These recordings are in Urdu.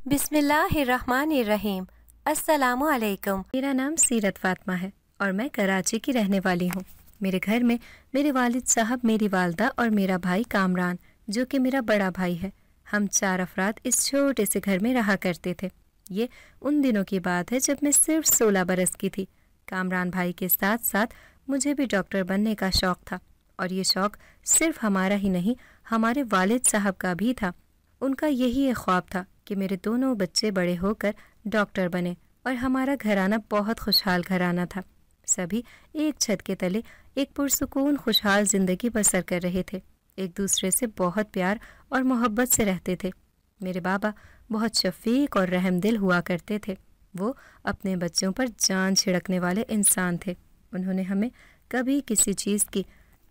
بسم اللہ الرحمن الرحیم۔ السلام علیکم۔ میرا نام سیرت فاطمہ ہے اور میں کراچی کی رہنے والی ہوں۔ میرے گھر میں میرے والد صاحب، میری والدہ اور میرا بھائی کامران جو کہ میرا بڑا بھائی ہے۔ ہم 4 افراد اس چھوٹے سے گھر میں رہا کرتے تھے۔ یہ ان دنوں کی بات ہے جب میں صرف 16 برس کی تھی۔ کامران بھائی کے ساتھ ساتھ مجھے بھی ڈاکٹر بننے کا شوق تھا، اور یہ شوق صرف ہمارا ہی نہیں، ہمارے والد صاحب کا بھی تھا۔ ان کا یہی ایک خواب تھا کہ میرے دونوں بچے بڑے ہو کر ڈاکٹر بنے، اور ہمارا گھرانہ بہت خوشحال گھرانہ تھا۔ سبھی ایک چھت کے تلے ایک پرسکون خوشحال زندگی بسر کر رہے تھے، ایک دوسرے سے بہت پیار اور محبت سے رہتے تھے۔ میرے بابا بہت شفیق اور رحم دل ہوا کرتے تھے۔ وہ اپنے بچوں پر جان چھڑکنے والے انسان تھے۔ انہوں نے ہمیں کبھی کسی چیز کی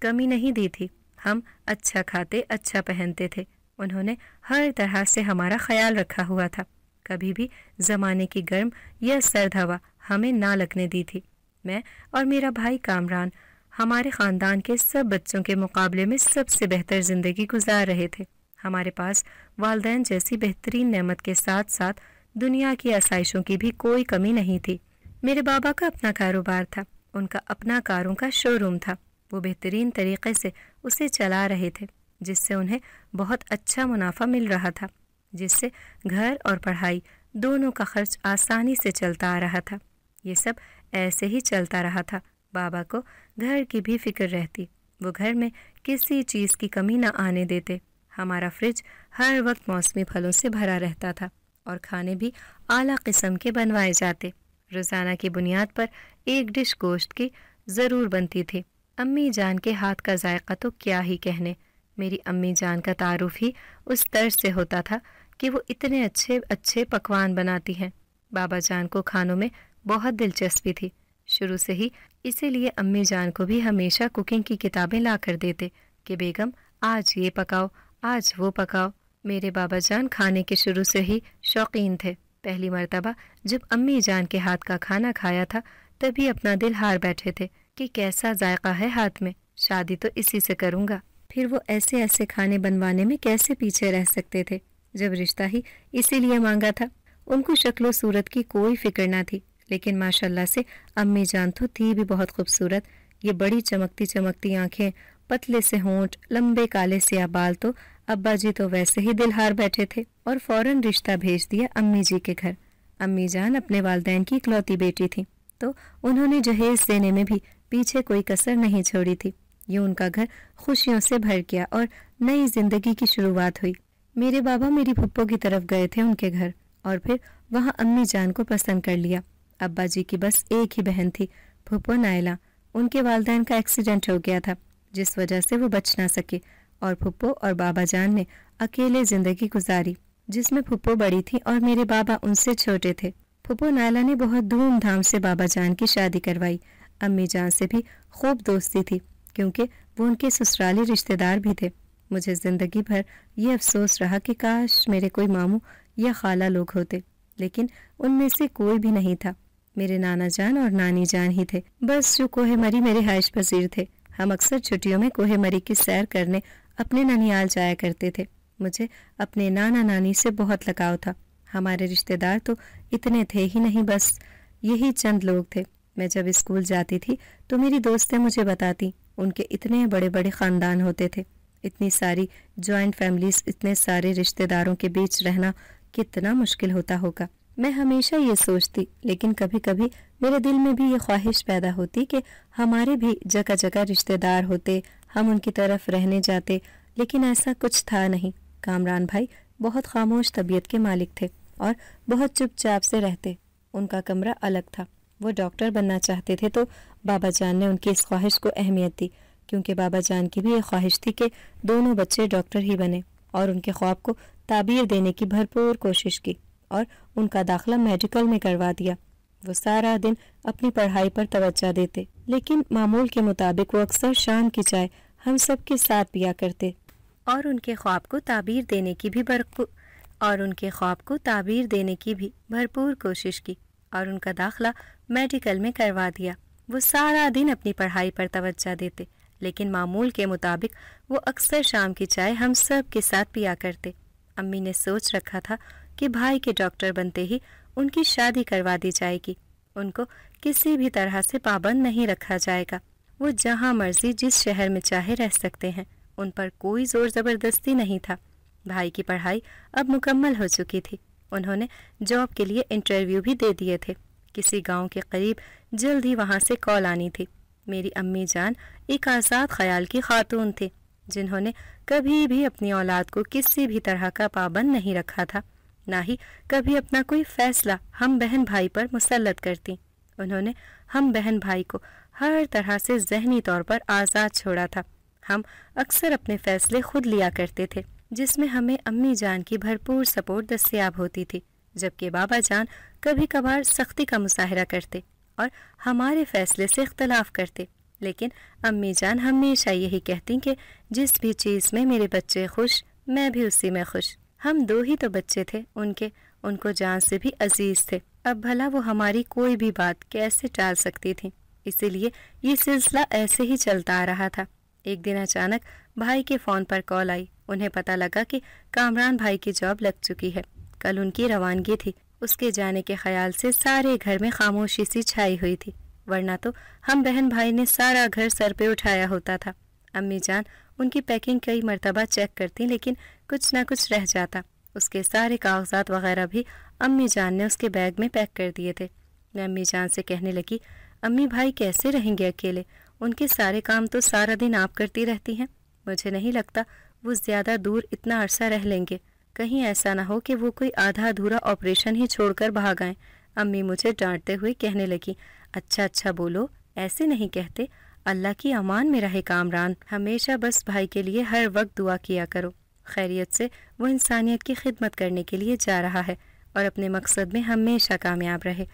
کمی نہیں دی تھی۔ ہم اچھا کھاتے، اچھا پہنتے تھے۔ انہوں نے ہر طرح سے ہمارا خیال رکھا ہوا تھا۔ کبھی بھی زمانے کی گرم یا سرد ہوا ہمیں نہ لگنے دی تھی۔ میں اور میرا بھائی کامران ہمارے خاندان کے سب بچوں کے مقابلے میں سب سے بہتر زندگی گزار رہے تھے۔ ہمارے پاس والدین جیسی بہترین نعمت کے ساتھ ساتھ دنیا کی آسائشوں کی بھی کوئی کمی نہیں تھی۔ میرے بابا کا اپنا کاروبار تھا، ان کا اپنا کاروں کا شو روم تھا۔ وہ بہترین طریقے سے اسے چلا رہے تھے، جس سے انہیں بہت اچھا منافع مل رہا تھا، جس سے گھر اور پڑھائی دونوں کا خرچ آسانی سے چلتا آ رہا تھا۔ یہ سب ایسے ہی چلتا رہا تھا۔ بابا کو گھر کی بھی فکر رہتی، وہ گھر میں کسی چیز کی کمی نہ آنے دیتے۔ ہمارا فریج ہر وقت موسمی پھلوں سے بھرا رہتا تھا، اور کھانے بھی اعلیٰ قسم کے بنوائے جاتے۔ روزانہ کی بنیاد پر ایک ڈش گوشت کی ضرور بنتی تھی۔ امی جان کے ہاتھ کا ذائقہ تو کیا ہی کہنے۔ میری امی جان کا تعارف ہی اس طرز سے ہوتا تھا کہ وہ اتنے اچھے اچھے پکوان بناتی ہیں۔ بابا جان کو کھانوں میں بہت دلچسپی تھی شروع سے ہی، اسی لیے امی جان کو بھی ہمیشہ کوکنگ کی کتابیں لا کر دیتے کہ بیگم آج یہ پکاؤ، آج وہ پکاؤ۔ میرے بابا جان کھانے کے شروع سے ہی شوقین تھے۔ پہلی مرتبہ جب امی جان کے ہاتھ کا کھانا کھایا تھا تبھی اپنا دل ہار بیٹھے تھے کہ کیسا ذائقہ ہے ہاتھ میں، شادی تو اسی سے کروں گا۔ پھر وہ ایسے ایسے کھانے بنوانے میں کیسے پیچھے رہ سکتے تھے جب رشتہ ہی اسی لیے مانگا تھا۔ ان کو شکل و صورت کی کوئی فکر نہ تھی، لیکن ماشاءاللہ سے امی جان تو تھی بھی بہت خوبصورت۔ یہ بڑی چمکتی چمکتی آنکھیں، پتلے سے ہونٹ، لمبے کالے سیاہ بال، تو ابا جی تو ویسے ہی دل ہار بیٹھے تھے اور فوراً رشتہ بھیج دیا امی جی کے گھر۔ امی جان اپنے والدین کی اکلوتی بیٹی تھی، تو انہوں نے جہیز دینے میں بھی پیچھے کوئی کسر نہیں چھوڑی تھی۔ یوں ان کا گھر خوشیوں سے بھر گیا اور نئی زندگی کی شروعات ہوئی۔ میرے بابا میری پھپھو کی طرف گئے تھے ان کے گھر، اور پھر وہاں امی جان کو پسند کر لیا۔ ابا جی کی بس ایک ہی بہن تھی، پھپھو نائلہ۔ ان کے والدین کا ایکسیڈنٹ ہو گیا تھا جس وجہ سے وہ بچ نہ سکے، اور پھپھو اور بابا جان نے اکیلے زندگی گزاری، جس میں پھپھو بڑی تھی اور میرے بابا ان سے چھوٹے تھے۔ پھپھو نائلہ نے بہت دھوم دھام سے بابا جان کی شادی کروائی۔ امی جان سے بھی خوب دوستی تھی کیونکہ وہ ان کے سسرالی رشتہ دار بھی تھے۔ مجھے زندگی بھر یہ افسوس رہا کہ کاش میرے کوئی ماموں یا خالہ لوگ ہوتے، لیکن ان میں سے کوئی بھی نہیں تھا۔ میرے نانا جان اور نانی جان ہی تھے بس جو کوہ مری میں رہائش پذیر تھے۔ ہم اکثر چھٹیوں میں کوہ مری کی سیر کرنے اپنے ننیال جایا کرتے تھے۔ مجھے اپنے نانا نانی سے بہت لگاؤ تھا۔ ہمارے رشتہ دار تو اتنے تھے ہی نہیں، بس یہی چند لوگ تھے۔ میں جب اسکول جاتی تھی تو میری دوستیں مجھے بتاتی ان کے اتنے بڑے بڑے خاندان ہوتے تھے، اتنی ساری جوائنٹ فیملیز، اتنے سارے رشتہ داروں کے بیچ رہنا کتنا مشکل ہوتا ہوگا۔ میں ہمیشہ یہ سوچتی، لیکن کبھی کبھی میرے دل میں بھی یہ خواہش پیدا ہوتی کہ ہمارے بھی جگہ جگہ رشتہ دار ہوتے، ہم ان کی طرف رہنے جاتے، لیکن ایسا کچھ تھا نہیں۔ کامران بھائی بہت خاموش طبیعت کے مالک تھے اور بہت چپ چاپ سے رہتے۔ ان کا کمرہ الگ تھا۔ وہ ڈاکٹر بننا چاہتے تھے تو بابا جان نے ان کی اس خواہش کو اہمیت دی، کیونکہ بابا جان کی بھی یہ خواہش تھی کہ دونوں بچے ڈاکٹر ہی بنے، اور ان کے خواب کو تعبیر دینے کی بھرپور کوشش کی اور ان کا داخلہ میڈیکل میں کروا دیا۔ وہ سارا دن اپنی پڑھائی پر توجہ دیتے، لیکن معمول کے مطابق وہ اکثر شام کی چائے ہم سب کے ساتھ پیا کرتے اور ان کے خواب کو تعبیر دینے کی بھی بھرپور کوشش کی اور ان کا داخلہ میڈیکل میں کروا دیا۔ وہ سارا دن اپنی پڑھائی پر توجہ دیتے، لیکن معمول کے مطابق وہ اکثر شام کی چائے ہم سب کے ساتھ پیا کرتے۔ امی نے سوچ رکھا تھا کہ بھائی کے ڈاکٹر بنتے ہی ان کی شادی کروا دی جائے گی۔ ان کو کسی بھی طرح سے پابند نہیں رکھا جائے گا، وہ جہاں مرضی جس شہر میں چاہے رہ سکتے ہیں، ان پر کوئی زور زبردستی نہیں تھا۔ بھائی کی پڑھائی اب مکمل ہو چکی تھی، انہوں نے جاب کے لیے انٹرویو بھی دے دیے تھے۔ کسی گاؤں کے قریب جلد ہی وہاں سے کال آنی تھی۔ میری امی جان ایک آزاد خیال کی خاتون تھی، جنہوں نے کبھی بھی اپنی اولاد کو کسی بھی طرح کا پابند نہیں رکھا تھا، نہ ہی کبھی اپنا کوئی فیصلہ ہم بہن بھائی پر مسلط کرتی۔ انہوں نے ہم بہن بھائی کو ہر طرح سے ذہنی طور پر آزاد چھوڑا تھا۔ ہم اکثر اپنے فیصلے خود لیا کرتے تھے، جس میں ہمیں امی جان کی بھرپور سپورٹ دستیاب ہوتی تھی، جبکہ بابا جان کبھی کبھار سختی کا مظاہرہ کرتے اور ہمارے فیصلے سے اختلاف کرتے، لیکن امی جان ہمیشہ یہی کہتی کہ جس بھی چیز میں میرے بچے خوش، میں بھی اسی میں خوش۔ ہم دو ہی تو بچے تھے ان کو جان سے بھی عزیز تھے، اب بھلا وہ ہماری کوئی بھی بات کیسے ٹال سکتی تھی؟ اسی لیے یہ سلسلہ ایسے ہی چلتا آ رہا تھا۔ ایک دن اچانک بھائی کے فون پر کال آئی، انہیں پتہ لگا کہ کامران بھائی کی جاب لگ چکی ہے، کل ان کی روانگی تھی۔ اس کے جانے کے خیال سے سارے گھر میں خاموشی سی چھائی ہوئی تھی، ورنہ تو ہم بہن بھائی نے سارا گھر سر پہ اٹھایا ہوتا تھا۔ امی جان ان کی پیکنگ کئی مرتبہ چیک کرتی، لیکن کچھ نہ کچھ رہ جاتا۔ اس کے سارے کاغذات وغیرہ بھی امی جان نے اس کے بیگ میں پیک کر دیے تھے۔ میں امی جان سے کہنے لگی، امی بھائی کیسے رہیں گے اکیلے؟ ان کے سارے کام تو سارا دن آپ کرتی رہتی ہیں، مجھے نہیں لگتا وہ زیادہ دور اتنا عرصہ رہ لیں گے، کہیں ایسا نہ ہو کہ وہ کوئی آدھا ادھورا آپریشن ہی چھوڑ کر بھاگ آئیں۔ امی مجھے ڈانٹتے ہوئے کہنے لگی، اچھا بولو، ایسے نہیں کہتے، اللہ کی امان میں رہے کامران، ہمیشہ بس بھائی کے لیے ہر وقت دعا کیا کرو، خیریت سے وہ انسانیت کی خدمت کرنے کے لیے جا رہا ہے اور اپنے مقصد میں ہمیشہ کامیاب رہے،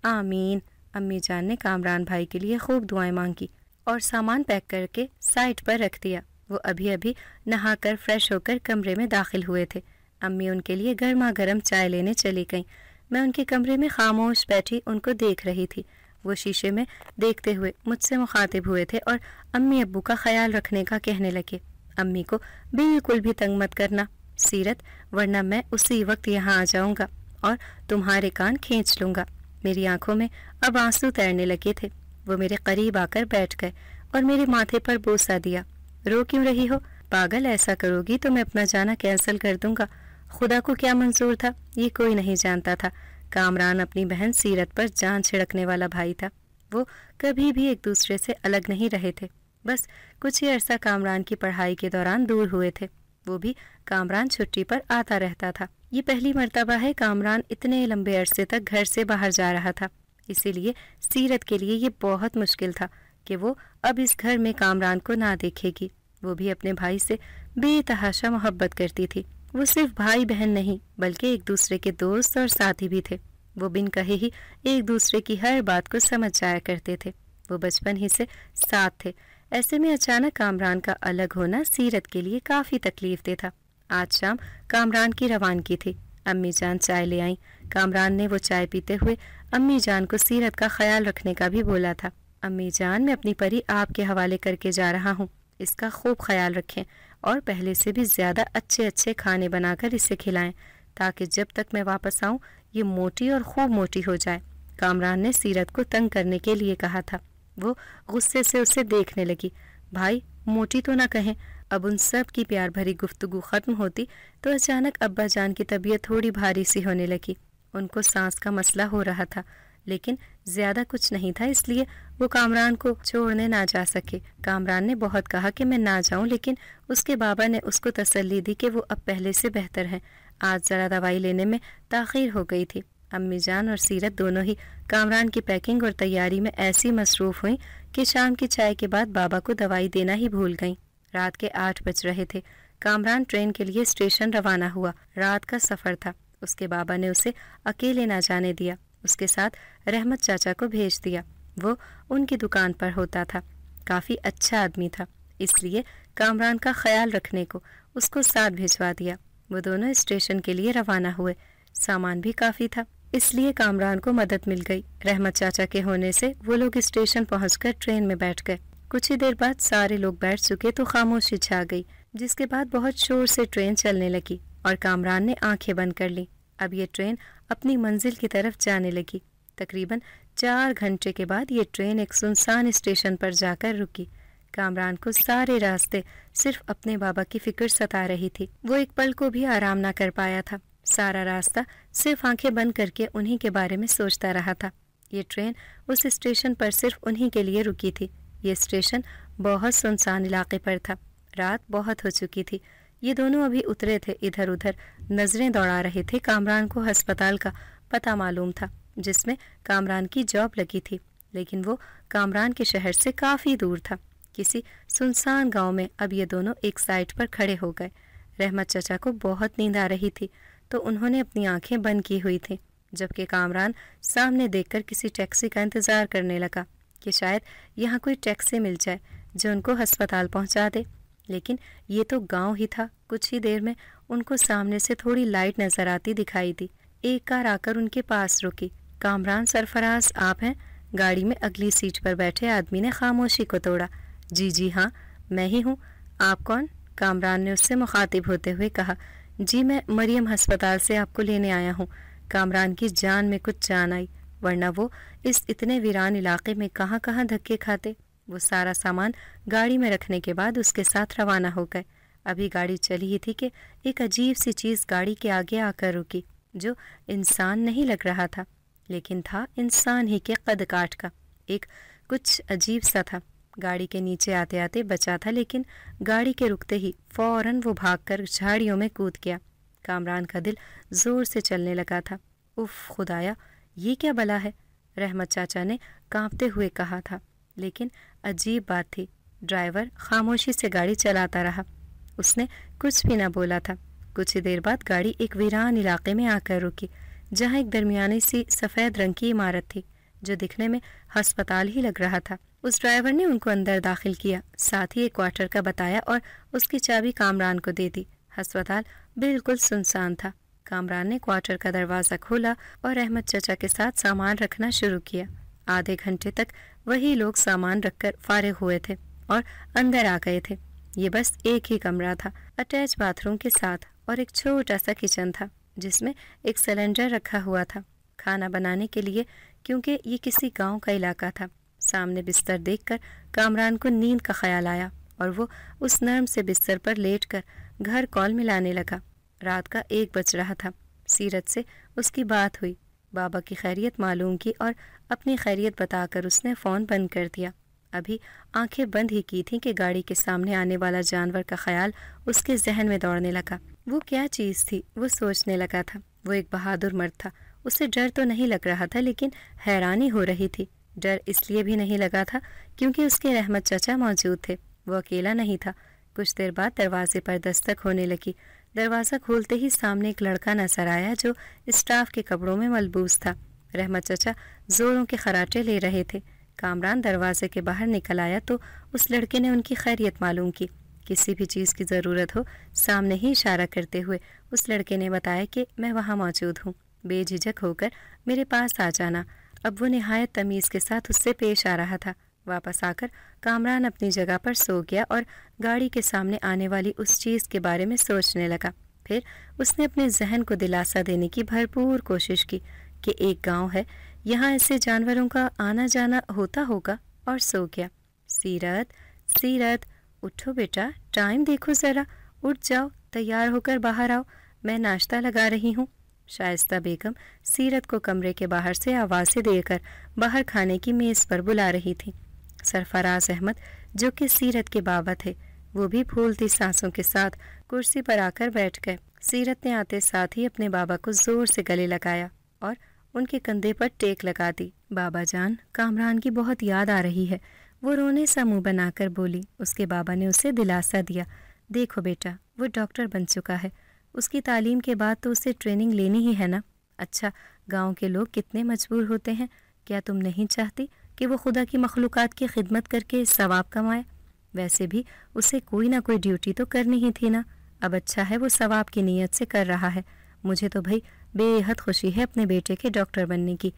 آمین۔ امی جان نے کامران بھائی کے لیے خوب دعائیں مانگی اور سامان پیک کر کے سائٹ پر رکھ دیا۔ وہ ابھی نہا کر فریش ہو کر کمرے میں داخل ہوئے تھے۔ امی ان کے لیے گرما گرم چائے لینے چلی گئیں۔ میں ان کے کمرے میں خاموش بیٹھی ان کو دیکھ رہی تھی۔ وہ شیشے میں دیکھتے ہوئے مجھ سے مخاطب ہوئے تھے اور امی ابو کا خیال رکھنے کا کہنے لگے۔ امی کو بالکل بھی تنگ مت کرنا سیرت، ورنہ میں اسی وقت یہاں آ جاؤں گا اور تمہارے کان کھینچ لوں گا۔ میری آنکھوں میں اب آنسو تیرنے لگے تھے۔ وہ میرے قریب آ کر بیٹھ گئے اور میرے ماتھے پر بوسہ دیا۔ رو کیوں رہی ہو؟ پاگل، ایسا کرو گی تو میں اپنا جانا کینسل کر دوں گا۔ خدا کو کیا منظور تھا، یہ کوئی نہیں جانتا تھا۔ کامران اپنی بہن سیرت پر جان چھڑکنے والا بھائی تھا۔ وہ کبھی بھی ایک دوسرے سے الگ نہیں رہے تھے، بس کچھ ہی عرصہ کامران کی پڑھائی کے دوران دور ہوئے تھے۔ وہ بھی کامران چھٹی پر آتا رہتا تھا۔ یہ پہلی مرتبہ ہے کامران اتنے لمبے عرصے تک گھر سے باہر جا رہا تھا، اسی لیے سیرت کے لیے یہ بہت مشکل تھا کہ وہ اب اس گھر میں کامران کو نہ دیکھے گی۔ وہ بھی اپنے بھائی سے بے تحاشا محبت کرتی تھی۔ وہ صرف بھائی بہن نہیں بلکہ ایک دوسرے کے دوست اور ساتھی بھی تھے۔ وہ بن کہے ہی ایک دوسرے کی ہر بات کو سمجھ جایا کرتے تھے۔ وہ بچپن ہی سے ساتھ تھے۔ ایسے میں اچانک کامران کا الگ ہونا سیرت کے لیے کافی تکلیف دہ تھا۔ آج شام کامران کی روانگی تھی۔ امی جان چائے لے آئیں۔ کامران نے وہ چائے پیتے ہوئے امی جان کو سیرت کا خیال رکھنے کا بھی بولا تھا۔ امی جان، میں اپنی پری آپ کے حوالے کر کے جا رہا ہوں، اس کا خوب خیال رکھیں اور پہلے سے بھی زیادہ اچھے کھانے بنا کر اسے کھلائیں تاکہ جب تک میں واپس آؤں یہ موٹی اور خوب موٹی ہو جائے۔ کامران نے سیرت کو تنگ کرنے کے لیے کہا تھا۔ وہ غصے سے اسے دیکھنے لگی۔ بھائی موٹی تو نہ کہیں۔ اب ان سب کی پیار بھری گفتگو ختم ہوتی تو اچانک ابا جان کی طبیعت تھوڑی بھاری سی ہونے لگی۔ ان کو سانس کا مسئلہ ہو رہا تھا، لیکن زیادہ کچھ نہیں تھا، اس لیے وہ کامران کو چھوڑنے نہ جا سکے۔ کامران نے بہت کہا کہ میں نہ جاؤں، لیکن اس کے بابا نے اس کو تسلی دی کہ وہ اب پہلے سے بہتر ہیں۔ آج ذرا دوائی لینے میں تاخیر ہو گئی تھی۔ امی جان اور سیرت دونوں ہی کامران کی پیکنگ اور تیاری میں ایسی مصروف ہوئیں کہ شام کی چائے کے بعد بابا کو دوائی دینا ہی بھول گئیں۔ رات کے 8 بج رہے تھے۔ کامران ٹرین کے لیے اسٹیشن روانہ ہوا۔ رات کا سفر تھا۔ اس کے بابا نے اسے اکیلے نہ جانے دیا، اس کے ساتھ رحمت چاچا کو بھیج دیا۔ وہ ان کی دکان پر ہوتا تھا، کافی اچھا آدمی تھا، اس لیے کامران کا خیال رکھنے کو اس کو ساتھ بھیجوا دیا۔ وہ دونوں اسٹیشن کے لیے روانہ ہوئے۔ سامان بھی کافی تھا، اس لیے کامران کو مدد مل گئی۔ رحمت چاچا کے ہونے سے وہ لوگ اسٹیشن پہنچ کر ٹرین میں بیٹھ گئے۔ کچھ ہی دیر بعد سارے لوگ بیٹھ چکے تو خاموشی چھا گئی، جس کے بعد بہت شور سے ٹرین چلنے لگی اور کامران نے آنکھیں بند کر لی۔ اب یہ ٹرین اپنی منزل کی طرف جانے لگی۔ تقریباً 4 گھنٹے کے بعد یہ ٹرین ایک سنسان اسٹیشن پر جا کر رکی۔ کامران کو سارے راستے صرف اپنے بابا کی فکر ستا رہی تھی۔ وہ ایک پل کو بھی آرام نہ کر پایا تھا۔ سارا راستہ صرف آنکھیں بند کر کے انہی کے بارے میں سوچتا رہا تھا۔ یہ ٹرین اس اسٹیشن پر صرف انہی کے لیے رکی تھی۔ یہ اسٹیشن بہت سنسان علاقے پر تھا۔ رات بہت ہو چکی تھی۔ یہ دونوں ابھی اترے تھے، ادھر ادھر نظریں دوڑا رہے تھے۔ کامران کو ہسپتال کا پتہ معلوم تھا جس میں کامران کی جاب لگی تھی، لیکن وہ کامران کے شہر سے کافی دور تھا۔ کسی سنسان گاؤں میں اب یہ دونوں ایک سائٹ پر کھڑے ہو گئے۔ رحمت چچا کو بہت نیند آ رہی تھی تو انہوں نے اپنی آنکھیں بند کی ہوئی تھیں، جبکہ کامران سامنے دیکھ کر کسی ٹیکسی کا انتظار کرنے لگا کہ شاید یہاں کوئی ٹیکسی مل جائے جو ان کو ہسپتال پہنچا دے۔ لیکن یہ تو گاؤں ہی تھا۔ کچھ ہی دیر میں ان کو سامنے سے تھوڑی لائٹ نظر آتی دکھائی دی۔ ایک کار آ کر ان کے پاس رکی۔ کامران سرفراز آپ ہیں؟ گاڑی میں اگلی سیٹ پر بیٹھے آدمی نے خاموشی کو توڑا۔ جی ہاں میں ہی ہوں۔ آپ کون؟ کامران نے اس سے مخاطب ہوتے ہوئے کہا۔ جی میں مریم ہسپتال سے آپ کو لینے آیا ہوں۔ کامران کی جان میں کچھ جان آئی، ورنہ وہ اس اتنے ویران علاقے میں کہاں کہاں دھکے کھاتے۔ وہ سارا سامان گاڑی میں رکھنے کے بعد اس کے ساتھ روانہ ہو گئے۔ ابھی گاڑی چلی ہی تھی کہ ایک عجیب سی چیز گاڑی کے آگے آ کر رکی، جو انسان نہیں لگ رہا تھا، لیکن تھا انسان ہی کے قد کاٹ کا۔ ایک کچھ عجیب سا تھا۔ گاڑی کے نیچے آتے آتے بچا تھا، لیکن گاڑی کے رکتے ہی فوراً وہ بھاگ کر جھاڑیوں میں کود گیا۔ کامران کا دل زور سے چلنے لگا تھا۔ اف خدایا، یہ کیا بلا ہے؟ رحمت چاچا نے کانپتے ہوئے کہا تھا۔ لیکن عجیب بات تھی، ڈرائیور خاموشی سے گاڑی چلاتا رہا۔ اس نے کچھ بھی نہ بولا تھا۔ کچھ ہی دیر بعد گاڑی ایک ویران علاقے میں آ کر رکی، جہاں ایک درمیانی سی سفید رنگ کی عمارت تھی جو دکھنے میں ہسپتال ہی لگ رہا تھا۔ اس ڈرائیور نے ان کو اندر داخل کیا، ساتھ ہی ایک کوارٹر کا بتایا اور اس کی چابی کامران کو دے دی۔ ہسپتال بالکل سنسان تھا۔ کامران نے کوارٹر کا دروازہ کھولا اور احمد چچا کے ساتھ سامان رکھنا شروع کیا۔ آدھے گھنٹے تک وہی لوگ سامان رکھ کر فارغ ہوئے تھے اور اندر آ گئے تھے۔ یہ بس ایک ہی کمرہ تھا، اٹیچ باتھ روم کے ساتھ، اور ایک چھوٹا سا کچن تھا جس میں ایک سلنڈر رکھا ہوا تھا کھانا بنانے کے لیے، کیونکہ یہ کسی گاؤں کا علاقہ تھا۔ سامنے بستر دیکھ کر کامران کو نیند کا خیال آیا اور وہ اس نرم سے بستر پر لیٹ کر گھر کال ملانے لگا۔ رات کا 1 بج رہا تھا۔ سیرت سے اس کی بات ہوئی، بابا کی خیریت معلوم کی اور اپنی خیریت بتا کر اس نے فون بند کر دیا۔ ابھی آنکھیں بند ہی کی تھیں کہ گاڑی کے سامنے آنے والا جانور کا خیال اس کے ذہن میں دوڑنے لگا۔ وہ کیا چیز تھی؟ وہ سوچنے لگا تھا۔ وہ ایک بہادر مرد تھا۔ اسے ڈر تو نہیں لگ رہا تھا، لیکن حیرانی ہو رہی تھی۔ ڈر اس لیے بھی نہیں لگا تھا کیونکہ اس کے رحمت چچا موجود تھے۔ وہ اکیلا نہیں تھا۔ کچھ دیر بعد دروازے پر دستک ہونے لگی۔ دروازہ کھولتے ہی سامنے ایک لڑکا نظر آیا جو اسٹاف کے کپڑوں میں ملبوس تھا۔ رحمت چچا زوروں کے خراٹے لے رہے تھے۔ کامران دروازے کے باہر نکل آیا تو اس لڑکے نے ان کی خیریت معلوم کی۔ کسی بھی چیز کی ضرورت ہو سامنے ہی اشارہ کرتے ہوئے اس لڑکے نے بتایا کہ میں وہاں موجود ہوں، بے جھجک ہو کر میرے پاس آ جانا۔ اب وہ نہایت تمیز کے ساتھ اس سے پیش آ رہا تھا۔ واپس آ کر کامران اپنی جگہ پر سو گیا اور گاڑی کے سامنے آنے والی اس چیز کے بارے میں سوچنے لگا۔ پھر اس نے اپنے ذہن کو دلاسا دینے کی بھرپور کوشش کی کہ ایک گاؤں ہے، یہاں ایسے جانوروں کا آنا جانا ہوتا ہوگا، اور سو گیا۔ سیرت، سیرت، اٹھو بیٹا، ٹائم دیکھو ذرا، اٹھ جاؤ، تیار ہو کر باہر آؤ، میں ناشتہ لگا رہی ہوں۔ شائستہ بیگم سیرت کو کمرے کے باہر سے آوازیں دے کر باہر کھانے کی میز پر بلا رہی تھی۔ سرفراز احمد جو کہ سیرت کے بابا تھے، وہ بھی پھولتی سانسوں کے ساتھ کرسی پر آ کر بیٹھ گئے۔ سیرت نے آتے ساتھ ہی اپنے بابا کو زور سے گلے لگایا اور ان کے کندھے پر ٹیک لگا دی۔ بابا جان، کامران کی بہت یاد آ رہی ہے، وہ رونے سا منہ بنا کر بولی۔ اس کے بابا نے اسے دلاسا دیا، دیکھو بیٹا، وہ ڈاکٹر بن چکا ہے، اس کی تعلیم کے بعد تو اسے ٹریننگ لینی ہی ہے نا۔ اچھا، گاؤں کے لوگ کتنے مجبور ہوتے ہیں، کیا تم نہیں چاہتی کہ وہ خدا کی مخلوقات کی خدمت کر کے ثواب کمائے؟ ویسے بھی اسے کوئی نہ کوئی ڈیوٹی تو کرنی ہی تھی نا۔ اب اچھا ہے وہ ثواب کی نیت سے کر رہا ہے۔ مجھے تو بھائی بے حد خوشی ہے اپنے بیٹے کے ڈاکٹر بننے کی۔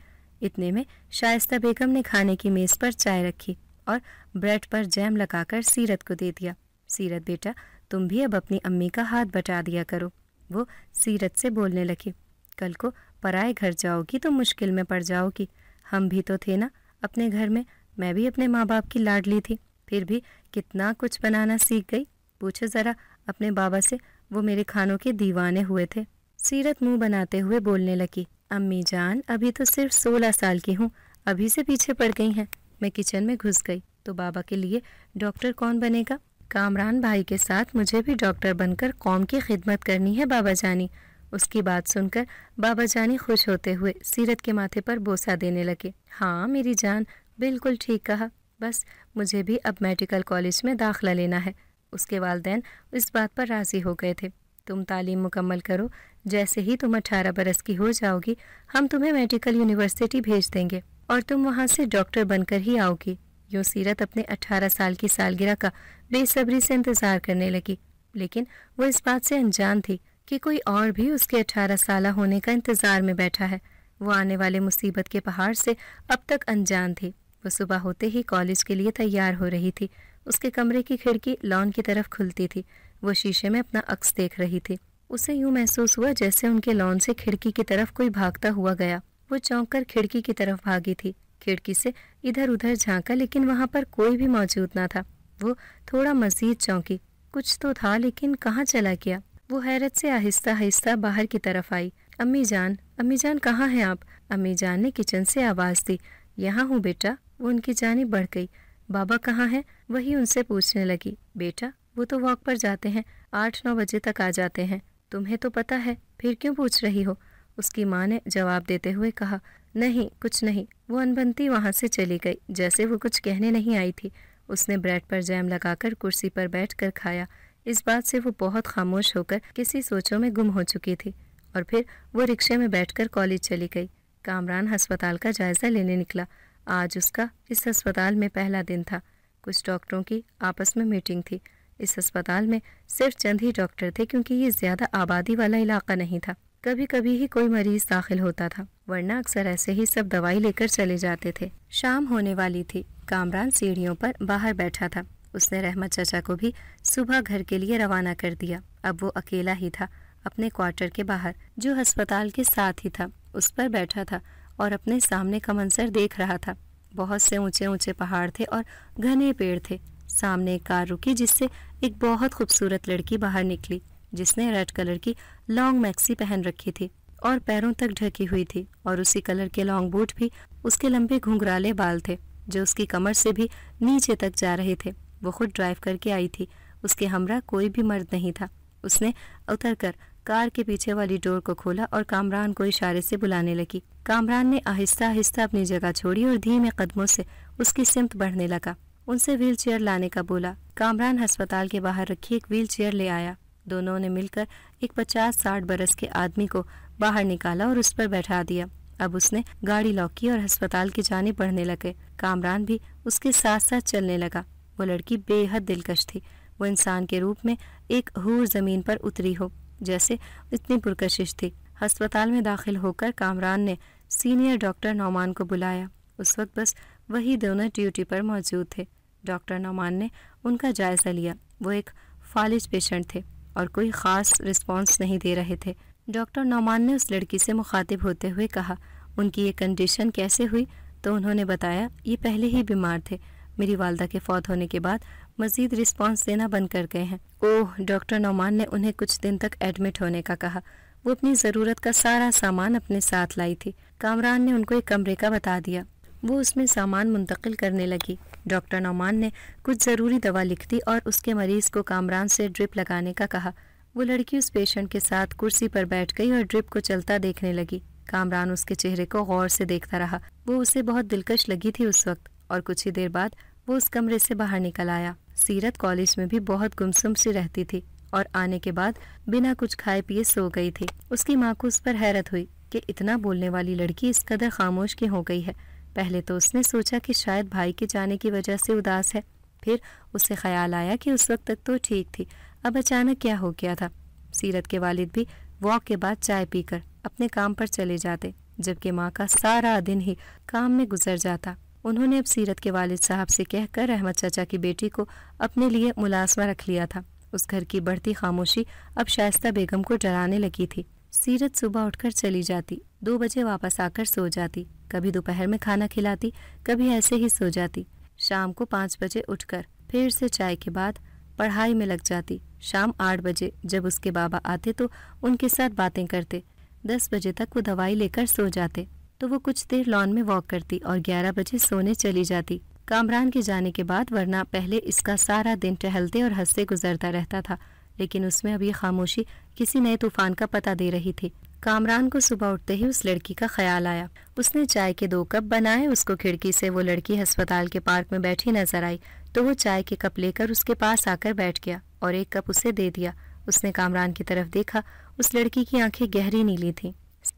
اتنے میں شائستہ بیگم نے کھانے کی میز پر چائے رکھی اور بریڈ پر جیم لگا کر سیرت کو دے دیا۔ سیرت بیٹا، تم بھی اب اپنی امی کا ہاتھ بٹا دیا کرو، وہ سیرت سے بولنے لگی۔ کل کو پرائے گھر جاؤ گی تو مشکل میں پڑ جاؤ گی. ہم بھی تو تھے نا اپنے گھر میں بھی اپنے ماں باپ کی لاڈلی تھی, پھر بھی کتنا کچھ بنانا سیکھ گئی. پوچھو ذرا اپنے بابا سے, وہ میرے کھانوں کے دیوانے ہوئے تھے. سیرت منہ بناتے ہوئے بولنے لگی, امی جان ابھی تو صرف 16 سال کی ہوں, ابھی سے پیچھے پڑ گئی ہیں. میں کچن میں گھس گئی تو بابا کے لیے ڈاکٹر کون بنے گا؟ کامران بھائی کے ساتھ مجھے بھی ڈاکٹر بن کر قوم کی خدمت کرنی ہے بابا جانی. اس کی بات سن کر بابا جانی خوش ہوتے ہوئے سیرت کے ماتھے پر بوسہ دینے لگے. ہاں میری جان, بالکل ٹھیک کہا, بس مجھے بھی اب میڈیکل کالج میں داخلہ لینا ہے. اس کے والدین اس بات پر راضی ہو گئے تھے. تم تعلیم مکمل کرو, جیسے ہی تم 18 برس کی ہو جاؤ گی ہم تمہیں میڈیکل یونیورسٹی بھیج دیں گے اور تم وہاں سے ڈاکٹر بن کر ہی آؤ گی. یوں سیرت اپنے 18 سال کی سالگرہ کا بے صبری سے انتظار کرنے لگی, لیکن وہ اس بات سے انجان تھی کہ کوئی اور بھی اس کے 18 سالہ ہونے کا انتظار میں بیٹھا ہے. وہ آنے والے مصیبت کے پہاڑ سے اب تک انجان تھی. وہ صبح ہوتے ہی کالج کے لیے تیار ہو رہی تھی. اس کے کمرے کی کھڑکی لان کی طرف کھلتی تھی. وہ شیشے میں اپنا عکس دیکھ رہی تھی. اسے یوں محسوس ہوا جیسے ان کے لان سے کھڑکی کی طرف کوئی بھاگتا ہوا گیا. وہ چونک کر کھڑکی کی طرف بھاگی تھی. کھڑکی سے ادھر ادھر جھانکا لیکن وہاں پر کوئی بھی موجود نہ تھا. وہ تھوڑا مزید چونکی, کچھ تو تھا لیکن کہاں چلا گیا. وہ حیرت سے آہستہ آہستہ باہر کی طرف آئی. امی جان کہاں ہیں آپ؟ امی جان نے کچن سے آواز دی. یہاں ہوں بیٹا. وہ ان کی جانب بڑھ گئی. بابا کہاں ہیں؟ وہی ان سے پوچھنے لگی. بیٹا وہ تو واک پر جاتے ہیں, 8-9 بجے تک آ جاتے ہیں. تمہیں تو پتہ ہے, پھر کیوں پوچھ رہی ہو؟ اس کی ماں نے جواب دیتے ہوئے کہا. نہیں کچھ نہیں. وہ انبنتی وہاں سے چلی گئی جیسے وہ کچھ کہنے نہیں آئی تھی. اس نے بریڈ پر جیم لگا کر کرسی پر بیٹھ کر کھایا. اس بات سے وہ بہت خاموش ہو کر کسی سوچوں میں گم ہو چکی تھی. اور پھر وہ رکشے میں بیٹھ کر کالج چلی گئی. کامران ہسپتال کا جائزہ لینے نکلا. آج اس کا اس ہسپتال میں پہلا دن تھا. کچھ ڈاکٹروں کی آپس میں میٹنگ تھی. اس ہسپتال میں صرف چند ہی ڈاکٹر تھے کیونکہ یہ زیادہ آبادی والا علاقہ نہیں تھا. کبھی کبھی ہی کوئی مریض داخل ہوتا تھا, ورنہ اکثر ایسے ہی سب دوائی لے کر چلے جاتے تھے. شام ہونے والی تھی. کامران سیڑھیوں پر باہر بیٹھا تھا. اس نے رحمت چچا کو بھی صبح گھر کے لیے روانہ کر دیا. اب وہ اکیلا ہی تھا. اپنے کوارٹر کے باہر جو ہسپتال کے ساتھ ہی تھا اس پر بیٹھا تھا اور اپنے سامنے کا منظر دیکھ رہا تھا. بہت سے اونچے اونچے پہاڑ تھے اور گھنے پیڑ تھے. سامنے ایک کار رکی جس سے ایک بہت خوبصورت لڑکی باہر نکلی جس نے ریڈ کلر کی لانگ میکسی پہن رکھی تھی اور پیروں تک ڈھکی ہوئی تھی, اور اسی کلر کے لانگ بوٹ بھی. اس کے لمبے گھنگرالے بال تھے جو اس کی کمر سے بھی نیچے تک جا رہے تھے. وہ خود ڈرائیو کر کے آئی تھی. اس کے ہمراہ کوئی بھی مرد نہیں تھا. اس نے اتر کر کار کے پیچھے والی ڈور کو کھولا اور کامران کو اشارے سے بلانے لگی. کامران نے آہستہ آہستہ اپنی جگہ چھوڑی اور دھیمے قدموں سے اس کی سمت بڑھنے لگا. ان سے ویل چیئر لانے کا بولا. کامران ہسپتال کے باہر رکھی ایک ویل چیئر لے آیا. دونوں نے مل کر ایک 50-60 برس کے آدمی کو باہر نکالا اور اس پر بیٹھا دیا. اب اس نے گاڑی لاک کی اور ہسپتال کی جانب بڑھنے لگے. کامران بھی اس کے ساتھ ساتھ چلنے لگا. وہ لڑکی بے حد دلکش تھی. وہ انسان کے روپ میں ایک حور زمین پر اتری ہو جیسے اتنی پرکشش تھی. ہسپتال میں داخل ہو کر کامران نے سینئر ڈاکٹر نعمان کو بلایا. اس وقت بس وہی دونوں ڈیوٹی پر موجود تھے. ڈاکٹر نعمان نے ان کا جائزہ لیا. وہ ایک فالج پیشنٹ تھے اور کوئی خاص رسپانس نہیں دے رہے تھے. ڈاکٹر نعمان نے اس لڑکی سے مخاطب ہوتے ہوئے کہا, ان کی یہ کنڈیشن کیسے ہوئی؟ تو انہوں نے بتایا, یہ پہلے ہی بیمار تھے. میری والدہ کے فوت ہونے کے بعد مزید رسپانس دینا بند کر گئے ہیں. اوہ, ڈاکٹر نعمان نے انہیں کچھ دن تک ایڈمٹ ہونے کا کہا. وہ اپنی ضرورت کا سارا سامان اپنے ساتھ لائی تھی. کامران نے ان کو ایک کمرے کا بتا دیا. وہ اس میں سامان منتقل کرنے لگی. ڈاکٹر نعمان نے کچھ ضروری دوا لکھ دی اور اس کے مریض کو کامران سے ڈرپ لگانے کا کہا. وہ لڑکی اس پیشنٹ کے ساتھ کرسی پر بیٹھ گئی اور ڈرپ کو چلتا دیکھنے لگی. کامران اس کے چہرے کو غور سے دیکھتا رہا. وہ اسے بہت دلکش لگی تھی اس وقت, اور کچھ ہی دیر بعد وہ اس کمرے سے باہر نکل آیا. سیرت کالج میں بھی بہت گمسم سی رہتی تھی اور آنے کے بعد بنا کچھ کھائے پیے سو گئی تھی. اس کی ماں کو اس پر حیرت ہوئی کہ اتنا بولنے والی لڑکی اس قدر خاموش کیوں ہو گئی ہے. پہلے تو اس نے سوچا کہ شاید بھائی کے جانے کی وجہ سے اداس ہے. پھر اسے خیال آیا کہ اس وقت تک تو ٹھیک تھی, اب اچانک کیا ہو گیا تھا. سیرت کے والد بھی واک کے بعد چائے پی کر اپنے کام پر چلے جاتے, جبکہ ماں کا سارا دن ہی کام میں گزر جاتا. انہوں نے اب سیرت کے والد صاحب سے کہہ کر رحمت چچا کی بیٹی کو اپنے لیے ملازمہ رکھ لیا تھا. اس گھر کی بڑھتی خاموشی اب شائستہ بیگم کو ڈرانے لگی تھی. سیرت صبح اٹھ کر چلی جاتی، 2 بجے واپس آ کر سو جاتی، کبھی دوپہر میں کھانا کھلاتی، کبھی ایسے ہی سو جاتی۔ شام کو 5 بجے اٹھ کر پھر سے چائے کے بعد پڑھائی میں لگ جاتی۔ شام 8 بجے جب اس کے بابا آتے تو ان کے ساتھ باتیں کرتے۔ 10 بجے تک وہ دوائی لے کر سو جاتے تو وہ کچھ دیر لان میں واک کرتی اور 11 بجے سونے چلی جاتی۔ کامران کے جانے کے بعد ورنہ پہلے اس کا سارا دن ٹہلتے اور ہنستے گزرتا رہتا تھا، لیکن اس میں اب یہ خاموشی کسی نئے طوفان کا پتہ دے رہی تھی۔ کامران کو صبح اٹھتے ہی اس لڑکی کا خیال آیا۔ اس نے چائے کے 2 کپ بنائے، اس کو کھڑکی سے وہ لڑکی ہسپتال کے پارک میں بیٹھی نظر آئی تو وہ چائے کے کپ لے کر اس کے پاس آ کر بیٹھ گیا اور 1 کپ اسے دے دیا۔ اس نے کامران کی طرف دیکھا، اس لڑکی کی آنکھیں گہری نیلی تھیں،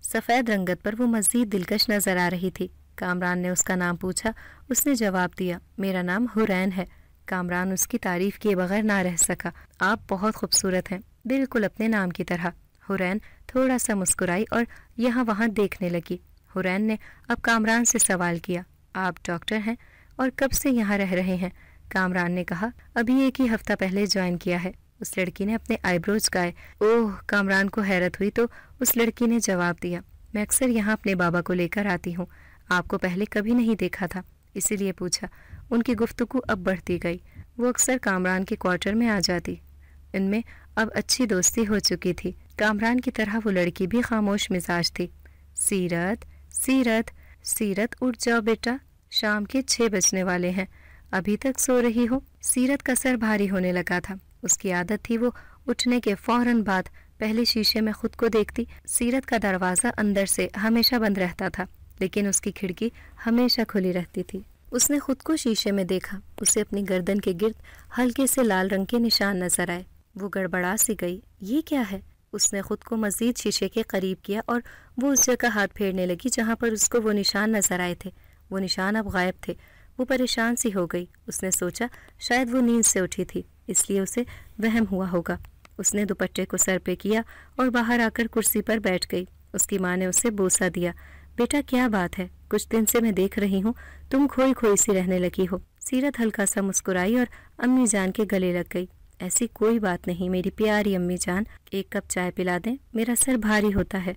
سفید رنگت پر وہ مزید دلکش نظر آ رہی تھی۔ کامران نے اس کا نام پوچھا، اس نے جواب دیا، میرا نام حورین ہے۔ کامران اس کی تعریف کیے بغیر نہ رہ سکا، آپ بہت خوبصورت ہیں، بالکل اپنے نام کی طرح۔ حورین تھوڑا سا مسکرائی اور یہاں وہاں دیکھنے لگی۔ حورین نے اب کامران سے سوال کیا، آپ ڈاکٹر ہیں اور کب سے یہاں رہ رہے ہیں؟ کامران نے کہا، ابھی 1 ہی ہفتہ پہلے جوائن کیا ہے۔ اس لڑکی نے اپنے آئی بروز گائے۔ اوہ! کامران کو حیرت ہوئی تو اس لڑکی نے جواب دیا، میں اکثر یہاں اپنے بابا کو لے کر آتی ہوں، آپ کو پہلے کبھی نہیں دیکھا تھا، اسی لیے پوچھا۔ ان کی گفتگو اب بڑھتی گئی، وہ اکثر کامران کے کوارٹر میں آ جاتی، ان میں اب اچھی دوستی ہو چکی تھی۔ کامران کی طرح وہ لڑکی بھی خاموش مزاج تھی۔ سیرت سیرت سیرت اٹھ جاؤ بیٹا، شام کے 6 بجنے والے ہیں، ابھی تک سو رہی ہو؟ سیرت کا سر بھاری ہونے لگا تھا، اس کی عادت تھی وہ اٹھنے کے فوراً بعد پہلے شیشے میں خود کو دیکھتی۔ سیرت کا دروازہ اندر سے ہمیشہ بند رہتا تھا، لیکن اس کی کھڑکی ہمیشہ کھلی رہتی تھی۔ اس نے خود کو شیشے میں دیکھا، اسے اپنی گردن کے گرد ہلکے سے لال رنگ کے نشان نظر آئے۔ وہ گڑبڑا سی گئی، یہ کیا ہے؟ اس نے خود کو مزید شیشے کے قریب کیا اور وہ اس جگہ ہاتھ پھیرنے لگی جہاں پر اس کو وہ نشان نظر آئے تھے۔ وہ نشان اب غائب تھے۔ وہ پریشان سی ہو گئی، اس نے سوچا شاید وہ نیند سے اٹھی تھی، اس لیے اسے وہم ہوا ہوگا۔ اس نے دوپٹے کو سر پہ کیا اور باہر آ کر کرسی پر بیٹھ گئی۔ اس کی ماں نے اسے بوسہ دیا، بیٹا کیا بات ہے؟ کچھ دن سے میں دیکھ رہی ہوں تم کھوئی کھوئی سی رہنے لگی ہو۔ سیرت ہلکا سا مسکرائی اور امی جان کے گلے لگ گئی۔ ایسی کوئی بات نہیں میری پیاری امی جان، 1 کپ چائے پلا دیں، میرا سر بھاری ہوتا ہے۔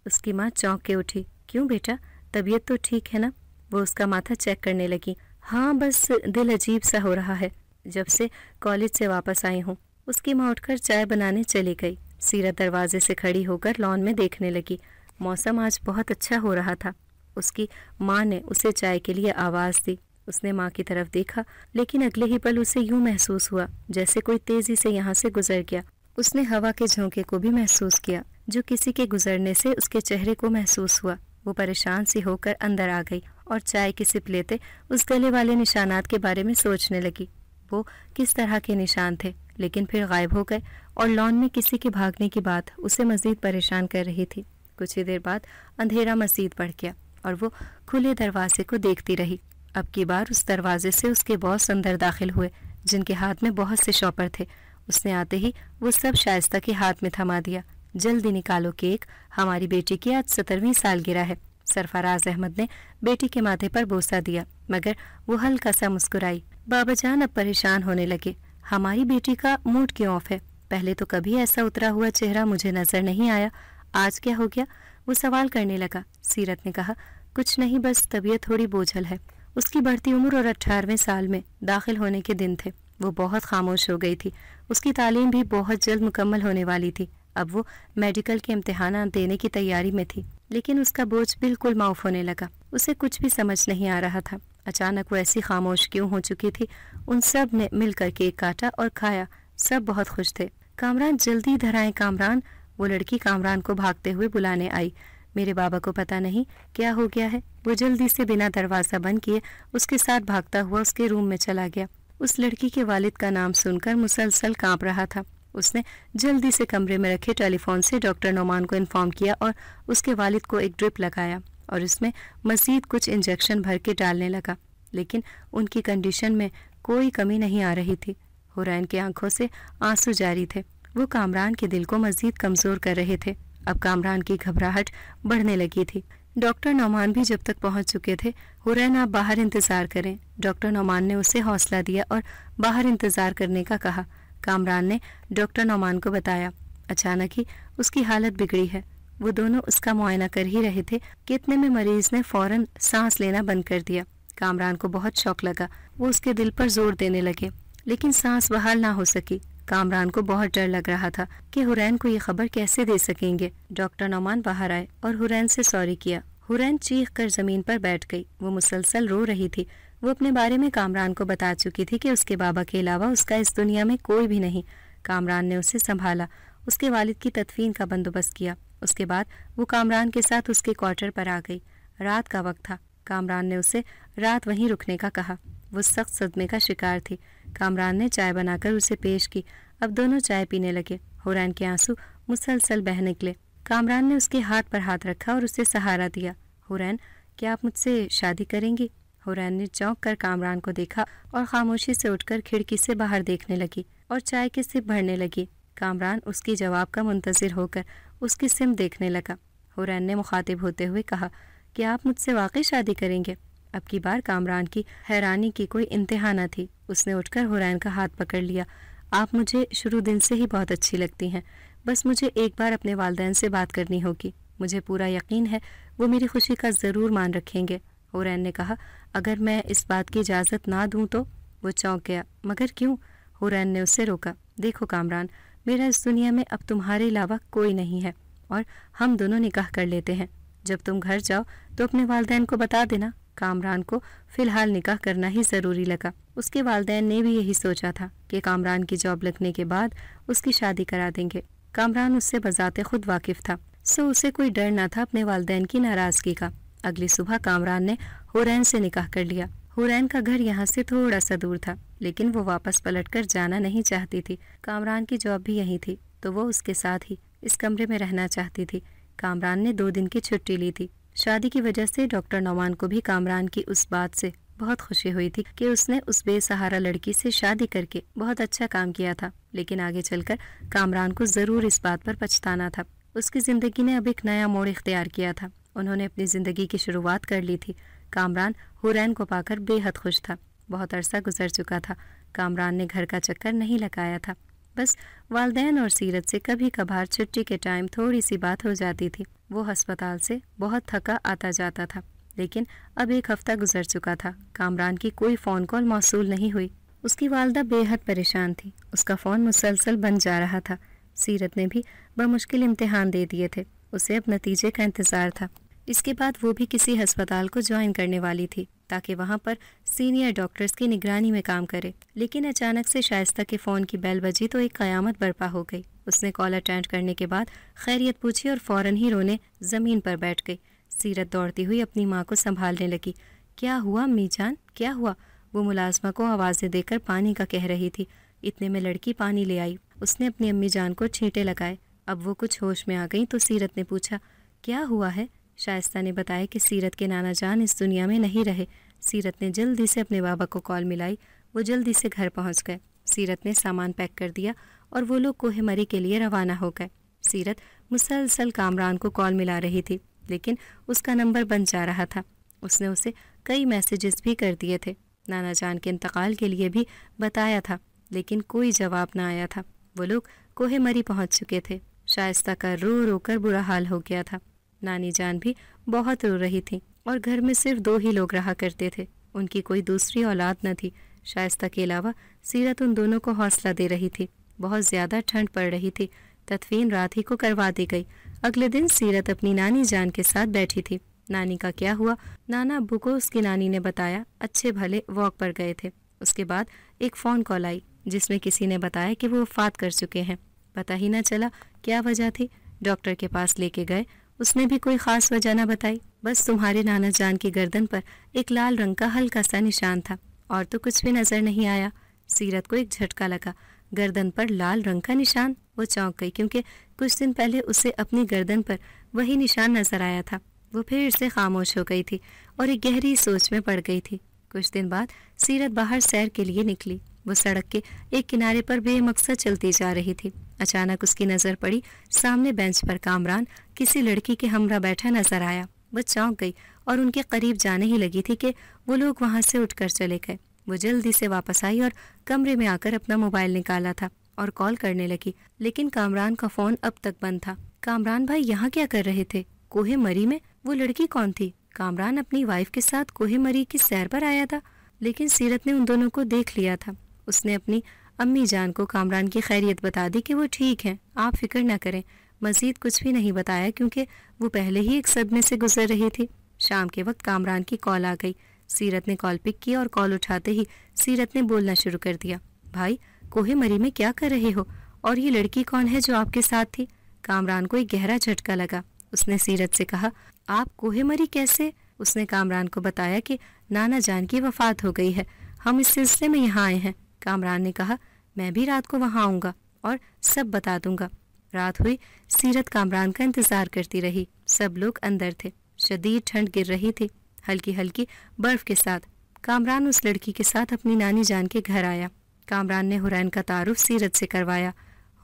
اس کی ماں چونک کے اٹھی، کیوں بیٹا، طبیعت تو ٹھیک ہے نا؟ وہ اس کا ماتھا چیک کرنے لگی۔ ہاں بس دل عجیب سا ہو رہا ہے جب سے کالج سے واپس آئی ہوں۔ اس کی ماں اٹھ کر چائے بنانے چلی گئی۔ سیرت دروازے سے کھڑی ہو کر لان میں دیکھنے لگی، موسم آج بہت اچھا ہو رہا تھا۔ اس کی ماں نے اسے چائے کے لیے آواز دی، اس نے ماں کی طرف دیکھا، لیکن اگلے ہی پل اسے یوں محسوس ہوا جیسے کوئی تیزی سے یہاں سے گزر گیا۔ اس نے ہوا کے جھونکے کو بھی محسوس کیا جو کسی کے گزرنے سے اس کے چہرے کو محسوس ہوا۔ وہ پریشان سی ہو کر اندر آ گئی اور چائے کی سپ لیتے اس گلے والے نشانات کے بارے میں سوچنے لگی۔ وہ کس طرح کے نشان تھے، لیکن پھر غائب ہو گئے اور لان میں کسی کے بھاگنے کی بات اسے مزید پریشان کر رہی تھی۔ کچھ ہی دیر بعد اندھیرا مزید بڑھ گیا اور وہ کھلے دروازے کو دیکھتی رہی۔ اب کی بار اس دروازے سے اس کے باس اندر داخل ہوئے جن کے ہاتھ میں بہت سے شاپر تھے۔ اس نے آتے ہی وہ سب شائستہ کے ہاتھ میں تھما دیا۔ جلدی نکالو کیک، ہماری بیٹی کی آج 17ویں سالگرہ ہے۔ سرفراز احمد نے بیٹی کے ماتھے پر بوسہ دیا، مگر وہ ہلکا سا مسکرائی۔ بابا جان اب پریشان ہونے لگے، ہماری بیٹی کا موڈ کیوں آف ہے؟ پہلے تو کبھی ایسا اترا ہوا چہرہ مجھے نظر نہیں آیا، آج کیا ہو گیا؟ وہ سوال کرنے لگا۔ سیرت نے کہا، کچھ نہیں، بس طبیعت تھوڑی بوجھل ہے۔ اس کی بڑھتی عمر اور 18ویں سال میں داخل ہونے کے دن تھے۔ وہ بہت خاموش ہو گئی تھی۔ اس کی تعلیم بھی بہت جلد مکمل ہونے والی تھی۔ اب وہ میڈیکل کے امتحانات دینے کی تیاری میں تھی، لیکن اس کا بوجھ بالکل معاف ہونے لگا۔ اسے کچھ بھی سمجھ نہیں آ رہا تھا، اچانک وہ ایسی خاموش کیوں ہو چکی تھی۔ ان سب نے مل کر کیک کاٹا اور کھایا، سب بہت خوش تھے۔ کامران جلدی ادھر آئے کامران، وہ لڑکی کامران کو بھاگتے ہوئے بلانے آئی۔ میرے بابا کو پتہ نہیں کیا ہو گیا ہے۔ وہ جلدی سے بنا دروازہ بند کیے اس کے ساتھ بھاگتا ہوا اس کے روم میں چلا گیا۔ اس لڑکی کے والد کا نام سن کر مسلسل کانپ رہا تھا۔ اس نے جلدی سے کمرے میں رکھے ٹیلی فون سے ڈاکٹر نعمان کو انفارم کیا اور اس کے والد کو ایک ڈرپ لگایا اور اس میں مزید کچھ انجیکشن بھر کے ڈالنے لگا، لیکن ان کی کنڈیشن میں کوئی کمی نہیں آ رہی تھی۔ حورین کی آنکھوں سے آنسو جاری تھے، وہ کامران کے دل کو مزید کمزور کر رہے تھے۔ اب کامران کی گھبراہٹ بڑھنے لگی تھی۔ ڈاکٹر نعمان بھی جب تک پہنچ چکے تھے، حورین آپ باہر انتظار کریں۔ ڈاکٹر نعمان نے اسے حوصلہ دیا اور باہر انتظار کرنے کا کہا۔ کامران نے ڈاکٹر نعمان کو بتایا۔ اچانک ہی اس کی حالت بگڑی ہے، وہ دونوں اس کا معائنہ کر ہی رہے تھے کہ اتنے میں مریض نے فوراً سانس لینا بند کر دیا۔ کامران کو بہت شوق لگا، وہ اس کے دل پر زور دینے لگے، لیکن سانس بحال نہ ہو سکی۔ کامران کو بہت ڈر لگ رہا تھا کہ حرین کو یہ خبر کیسے دے سکیں گے۔ ڈاکٹر نعمان باہر آئے اور حرین سے سوری کیا۔ حرین چیخ کر زمین پر بیٹھ گئی، وہ مسلسل رو رہی تھی۔ وہ اپنے بارے میں کامران کو بتا چکی تھی کہ اس کے بابا کے علاوہ اس کا اس دنیا میں کوئی بھی نہیں۔ کامران نے اسے سنبھالا، اس کے والد کی تدفین کا بندوبست کیا۔ اس کے بعد وہ کامران کے ساتھ اس کے کوارٹر پر آ گئی۔ رات کا وقت تھا۔ کامران نے اسے رات وہیں رکنے کا کہا۔ وہ سخت صدمے کا شکار تھی۔ کامران نے چائے بنا کر اسے پیش کی۔ اب دونوں چائے پینے لگے۔ حرین کے آنسو مسلسل بہہ نکلے۔ کامران نے اس کے ہاتھ پر ہاتھ رکھا اور اسے سہارا دیا۔ حرین، کیا آپ مجھ سے شادی کریں گی؟ حرین نے چونک کر کامران کو دیکھا اور خاموشی سے اٹھ کر کھڑکی سے باہر دیکھنے لگی اور چائے کے سپ بھرنے لگی۔ کامران اس کی جواب کا منتظر ہو کر اس کی سمت دیکھنے لگا۔ حرین نے مخاطب ہوتے ہوئے کہا، کیا آپ مجھ سے واقعی شادی کریں گے؟ اب کی بار کامران کی حیرانی کی کوئی انتہا نہ تھی۔ اس نے اٹھ کر حرین کا ہاتھ پکڑ لیا۔ آپ مجھے شروع دن سے ہی بہت اچھی لگتی ہیں، بس مجھے ایک بار اپنے والدین سے بات کرنی ہوگی۔ مجھے پورا یقین ہے وہ میری خوشی کا ضرور مان رکھیں گے۔ حرین نے کہا، اگر میں اس بات کی اجازت نہ دوں تو؟ وہ چونک گیا۔ مگر کیوں؟ حرین نے اسے روکا۔ دیکھو کامران، میرا اس دنیا میں اب تمہارے علاوہ کوئی نہیں ہے اور ہم دونوں نکاح کر لیتے ہیں۔ جب تم گھر جاؤ تو اپنے والدین کو بتا دینا۔ کامران کو فی الحال نکاح کرنا ہی ضروری لگا۔ اس کے والدین نے بھی یہی سوچا تھا کہ کامران کی جاب لگنے کے بعد اس کی شادی کرا دیں گے۔ کامران اس سے بذات خود واقف تھا، سو اسے کوئی ڈر نہ تھا اپنے والدین کی ناراضگی کا۔ اگلی صبح کامران نے حرین سے نکاح کر لیا۔ حرین کا گھر یہاں سے تھوڑا سا دور تھا، لیکن وہ واپس پلٹ کر جانا نہیں چاہتی تھی۔ کامران کی جاب بھی یہیں تھی، تو وہ اس کے ساتھ ہی اس کمرے میں رہنا چاہتی تھی۔ کامران نے 2 دن کی چھٹی لی تھی۔ شادی کی وجہ سے ڈاکٹر نعمان کو بھی کامران کی اس بات سے بہت خوشی ہوئی تھی کہ اس نے اس بے سہارا لڑکی سے شادی کر کے بہت اچھا کام کیا تھا، لیکن آگے چل کر کامران کو ضرور اس بات پر پچھتانا تھا۔ اس کی زندگی نے اب ایک نیا موڑ اختیار کیا تھا۔ انہوں نے اپنی زندگی کی شروعات کر لی تھی۔ کامران حرین کو پا کر بے حد خوش تھا۔ بہت عرصہ گزر چکا تھا، کامران نے گھر کا چکر نہیں لگایا تھا۔ بس والدین اور سیرت سے کبھی کبھار چھٹی کے ٹائم تھوڑی سی بات ہو جاتی تھی۔ وہ ہسپتال سے بہت تھکا آتا جاتا تھا، لیکن اب 1 ہفتہ گزر چکا تھا، کامران کی کوئی فون کال موصول نہیں ہوئی۔ اس کی والدہ بے حد پریشان تھی، اس کا فون مسلسل بند جا رہا تھا۔ سیرت نے بھی بمشکل امتحان دے دیے تھے، اسے اب نتیجے کا انتظار تھا۔ اس کے بعد وہ بھی کسی ہسپتال کو جوائن کرنے والی تھی تاکہ وہاں پر سینئر ڈاکٹرز کی نگرانی میں کام کرے، لیکن اچانک سے شائستہ کے فون کی بیل بجی تو ایک قیامت برپا ہو گئی۔ اس نے کال اٹینڈ کرنے کے بعد خیریت پوچھی اور فوراً ہی رونے زمین پر بیٹھ گئی۔ سیرت دوڑتی ہوئی اپنی ماں کو سنبھالنے لگی۔ کیا ہوا امی جان، کیا ہوا؟ وہ ملازمہ کو آوازیں دے کر پانی کا کہہ رہی تھی۔ اتنے میں لڑکی پانی لے آئی۔ اس نے اپنی امی جان کو چھینٹے لگائے۔ اب وہ کچھ ہوش میں آ گئی تو سیرت نے پوچھا، کیا ہوا ہے؟ شائستہ نے بتایا کہ سیرت کے نانا جان اس دنیا میں نہیں رہے۔ سیرت نے جلدی سے اپنے بابا کو کال ملائی۔ وہ جلدی سے گھر پہنچ گئے۔ سیرت نے سامان پیک کر دیا اور وہ لوگ کوہ مری کے لیے روانہ ہو گئے۔ سیرت مسلسل کامران کو کال ملا رہی تھی، لیکن اس کا نمبر بند جا رہا تھا۔ اس نے اسے کئی میسیجز بھی کر دیے تھے، نانا جان کے انتقال کے لیے بھی بتایا تھا، لیکن کوئی جواب نہ آیا تھا۔ وہ لوگ کوہ مری پہنچ چکے تھے۔ شائستہ کا رو رو کر برا حال ہو گیا تھا۔ نانی جان بھی بہت رو رہی تھی اور گھر میں صرف 2 ہی لوگ رہا کرتے تھے، ان کی کوئی دوسری اولاد نہ تھی۔ شائستہ کے علاوہ سیرت ان دونوں کو حوصلہ دے رہی تھی۔ بہت زیادہ ٹھنڈ پڑ رہی تھی۔ تدفین رات ہی کو کروا دی گئی۔ اگلے دن سیرت اپنی نانی جان کے ساتھ بیٹھی تھی۔ نانی کا کیا ہوا؟ نانا ابو کو اس کی نانی نے بتایا، اچھے بھلے واک پر گئے تھے۔ اس کے بعد ایک فون کال آئی جس میں کسی نے بتایا کہ وہ وفات کر چکے ہیں۔ پتہ ہی نہ چلا کیا وجہ تھی۔ ڈاکٹر کے پاس لے کے گئے، اس نے بھی کوئی خاص وجہ نہ بتائی، بس تمہارے نانا جان کی گردن پر ایک لال رنگ کا ہلکا سا نشان تھا، اور تو کچھ بھی نظر نہیں آیا۔ سیرت کو ایک جھٹکا لگا۔ گردن پر لال رنگ کا نشان؟ وہ چونک گئی کیونکہ کچھ دن پہلے اسے اپنی گردن پر وہی نشان نظر آیا تھا۔ وہ پھر سے خاموش ہو گئی تھی اور ایک گہری سوچ میں پڑ گئی تھی۔ کچھ دن بعد سیرت باہر سیر کے لیے نکلی۔ وہ سڑک کے ایک کنارے پر بے مقصد چلتی جا رہی تھی۔ اچانک اس کی نظر پڑی، سامنے بینچ پر کامران کسی لڑکی کے ہمراہ بیٹھا نظر آیا۔ وہ چونک گئی اور ان کے قریب جانے ہی لگی تھی کہ وہ لوگ وہاں سے اٹھ کر چلے گئے۔ وہ جلدی سے واپس آئی اور کمرے میں آ کر اپنا موبائل نکالا تھا اور کال کرنے لگی، لیکن کامران کا فون اب تک بند تھا۔ کامران بھائی یہاں کیا کر رہے تھے؟ کوہ مری میں؟ وہ لڑکی کون تھی؟ کامران اپنی وائف کے ساتھ کوہ مری کی سیر پر آیا تھا، لیکن سیرت نے ان دونوں کو دیکھ لیا تھا۔ اس نے اپنی امی جان کو کامران کی خیریت بتا دی کہ وہ ٹھیک ہیں، آپ فکر نہ کریں۔ مزید کچھ بھی نہیں بتایا کیونکہ وہ پہلے ہی ایک صدمے سے گزر رہی تھی۔ شام کے وقت کامران کی کال آ گئی۔ سیرت نے کال پک کیا اور کال اٹھاتے ہی سیرت نے بولنا شروع کر دیا، بھائی کوہ مری میں کیا کر رہے ہو؟ اور یہ لڑکی کون ہے جو آپ کے ساتھ تھی؟ کامران کو ایک گہرا جھٹکا لگا۔ اس نے سیرت سے کہا، آپ کوہ مری کیسے؟ اس نے کامران کو بتایا کہ نانا جان کی وفات ہو گئی ہے، ہم اس سلسلے میں یہاں آئے ہیں۔ کامران نے کہا، میں بھی رات کو وہاں آؤں گا اور سب بتا دوں گا۔ رات ہوئی، سیرت کامران کا انتظار کرتی رہی۔ سب لوگ اندر تھے، شدید ٹھنڈ گر رہی تھی، ہلکی ہلکی برف کے ساتھ۔ کامران اس لڑکی کے ساتھ اپنی نانی جان کے گھر آیا۔ کامران نے حورین کا تعارف سیرت سے کروایا۔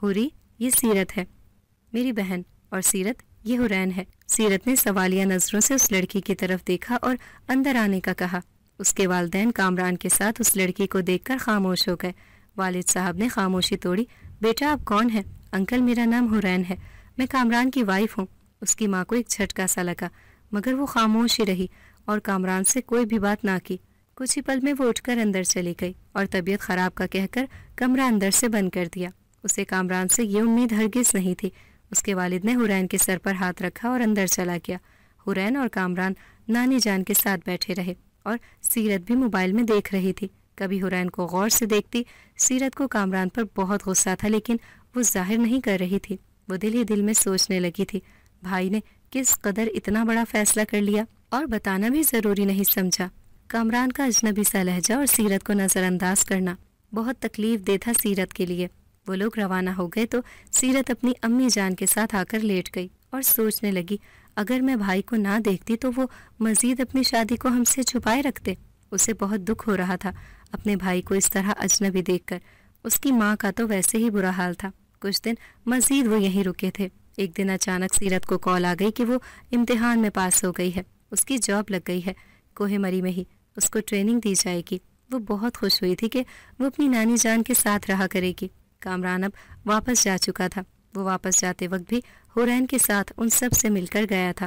حوری، یہ سیرت ہے میری بہن، اور سیرت یہ حورین ہے۔ سیرت نے سوالیہ نظروں سے اس لڑکی کی طرف دیکھا اور اندر آنے کا کہا۔ اس کے والدین کامران کے ساتھ اس لڑکی کو دیکھ کر خاموش ہو گئے۔ والد صاحب نے خاموشی توڑی، بیٹا آپ کون ہیں؟ انکل میرا نام حورین ہے، میں کامران کی وائف ہوں۔ اس کی ماں کو ایک جھٹکا سا لگا، مگر وہ خاموش ہی رہی اور کامران سے کوئی بھی بات نہ کی۔ کچھ ہی پل میں وہ اٹھ کر اندر چلی گئی اور طبیعت خراب کا کہہ کر کمرہ اندر سے بند کر دیا۔ اسے کامران سے یہ امید ہرگز نہیں تھی۔ اس کے والد نے حورین کے سر پر ہاتھ رکھا اور اندر چلا گیا۔ حورین اور کامران نانی جان کے ساتھ بیٹھے رہے اور سیرت بھی موبائل میں دیکھ رہی تھی۔ کبھی حورین کو غور سے دیکھتی۔ سیرت کو کامران پر بہت غصہ تھا، لیکن وہ ظاہر نہیں کر رہی تھی۔ وہ دل ہی دل میں سوچنے لگی تھی، بھائی نے کس قدر اتنا بڑا فیصلہ کر لیا اور بتانا بھی ضروری نہیں سمجھا۔ کامران کا اجنبی سا لہجہ اور سیرت کو نظر انداز کرنا بہت تکلیف دہ تھا سیرت کے لیے۔ وہ لوگ روانہ ہو گئے تو سیرت اپنی امی جان کے ساتھ آ کر لیٹ گئی اور سوچنے لگی، اگر میں بھائی کو نہ دیکھتی تو وہ مزید اپنی شادی کو ہم سے چھپائے رکھتے۔ اسے بہت دکھ ہو رہا تھا اپنے بھائی کو اس طرح اجنبی دیکھ کر۔ اس کی ماں کا تو ویسے ہی برا حال تھا۔ کچھ دن مزید وہ یہیں رکے تھے۔ ایک دن اچانک سیرت کو کال آ گئی کہ وہ امتحان میں پاس ہو گئی ہے، اس کی جاب لگ گئی ہے، کوہ مری میں ہی اس کو ٹریننگ دی جائے گی۔ وہ بہت خوش ہوئی تھی کہ وہ اپنی نانی جان کے ساتھ رہا کرے گی۔ کامران اب واپس جا چکا تھا۔ وہ واپس جاتے وقت بھی حورین کے ساتھ ان سب سے مل کر گیا تھا۔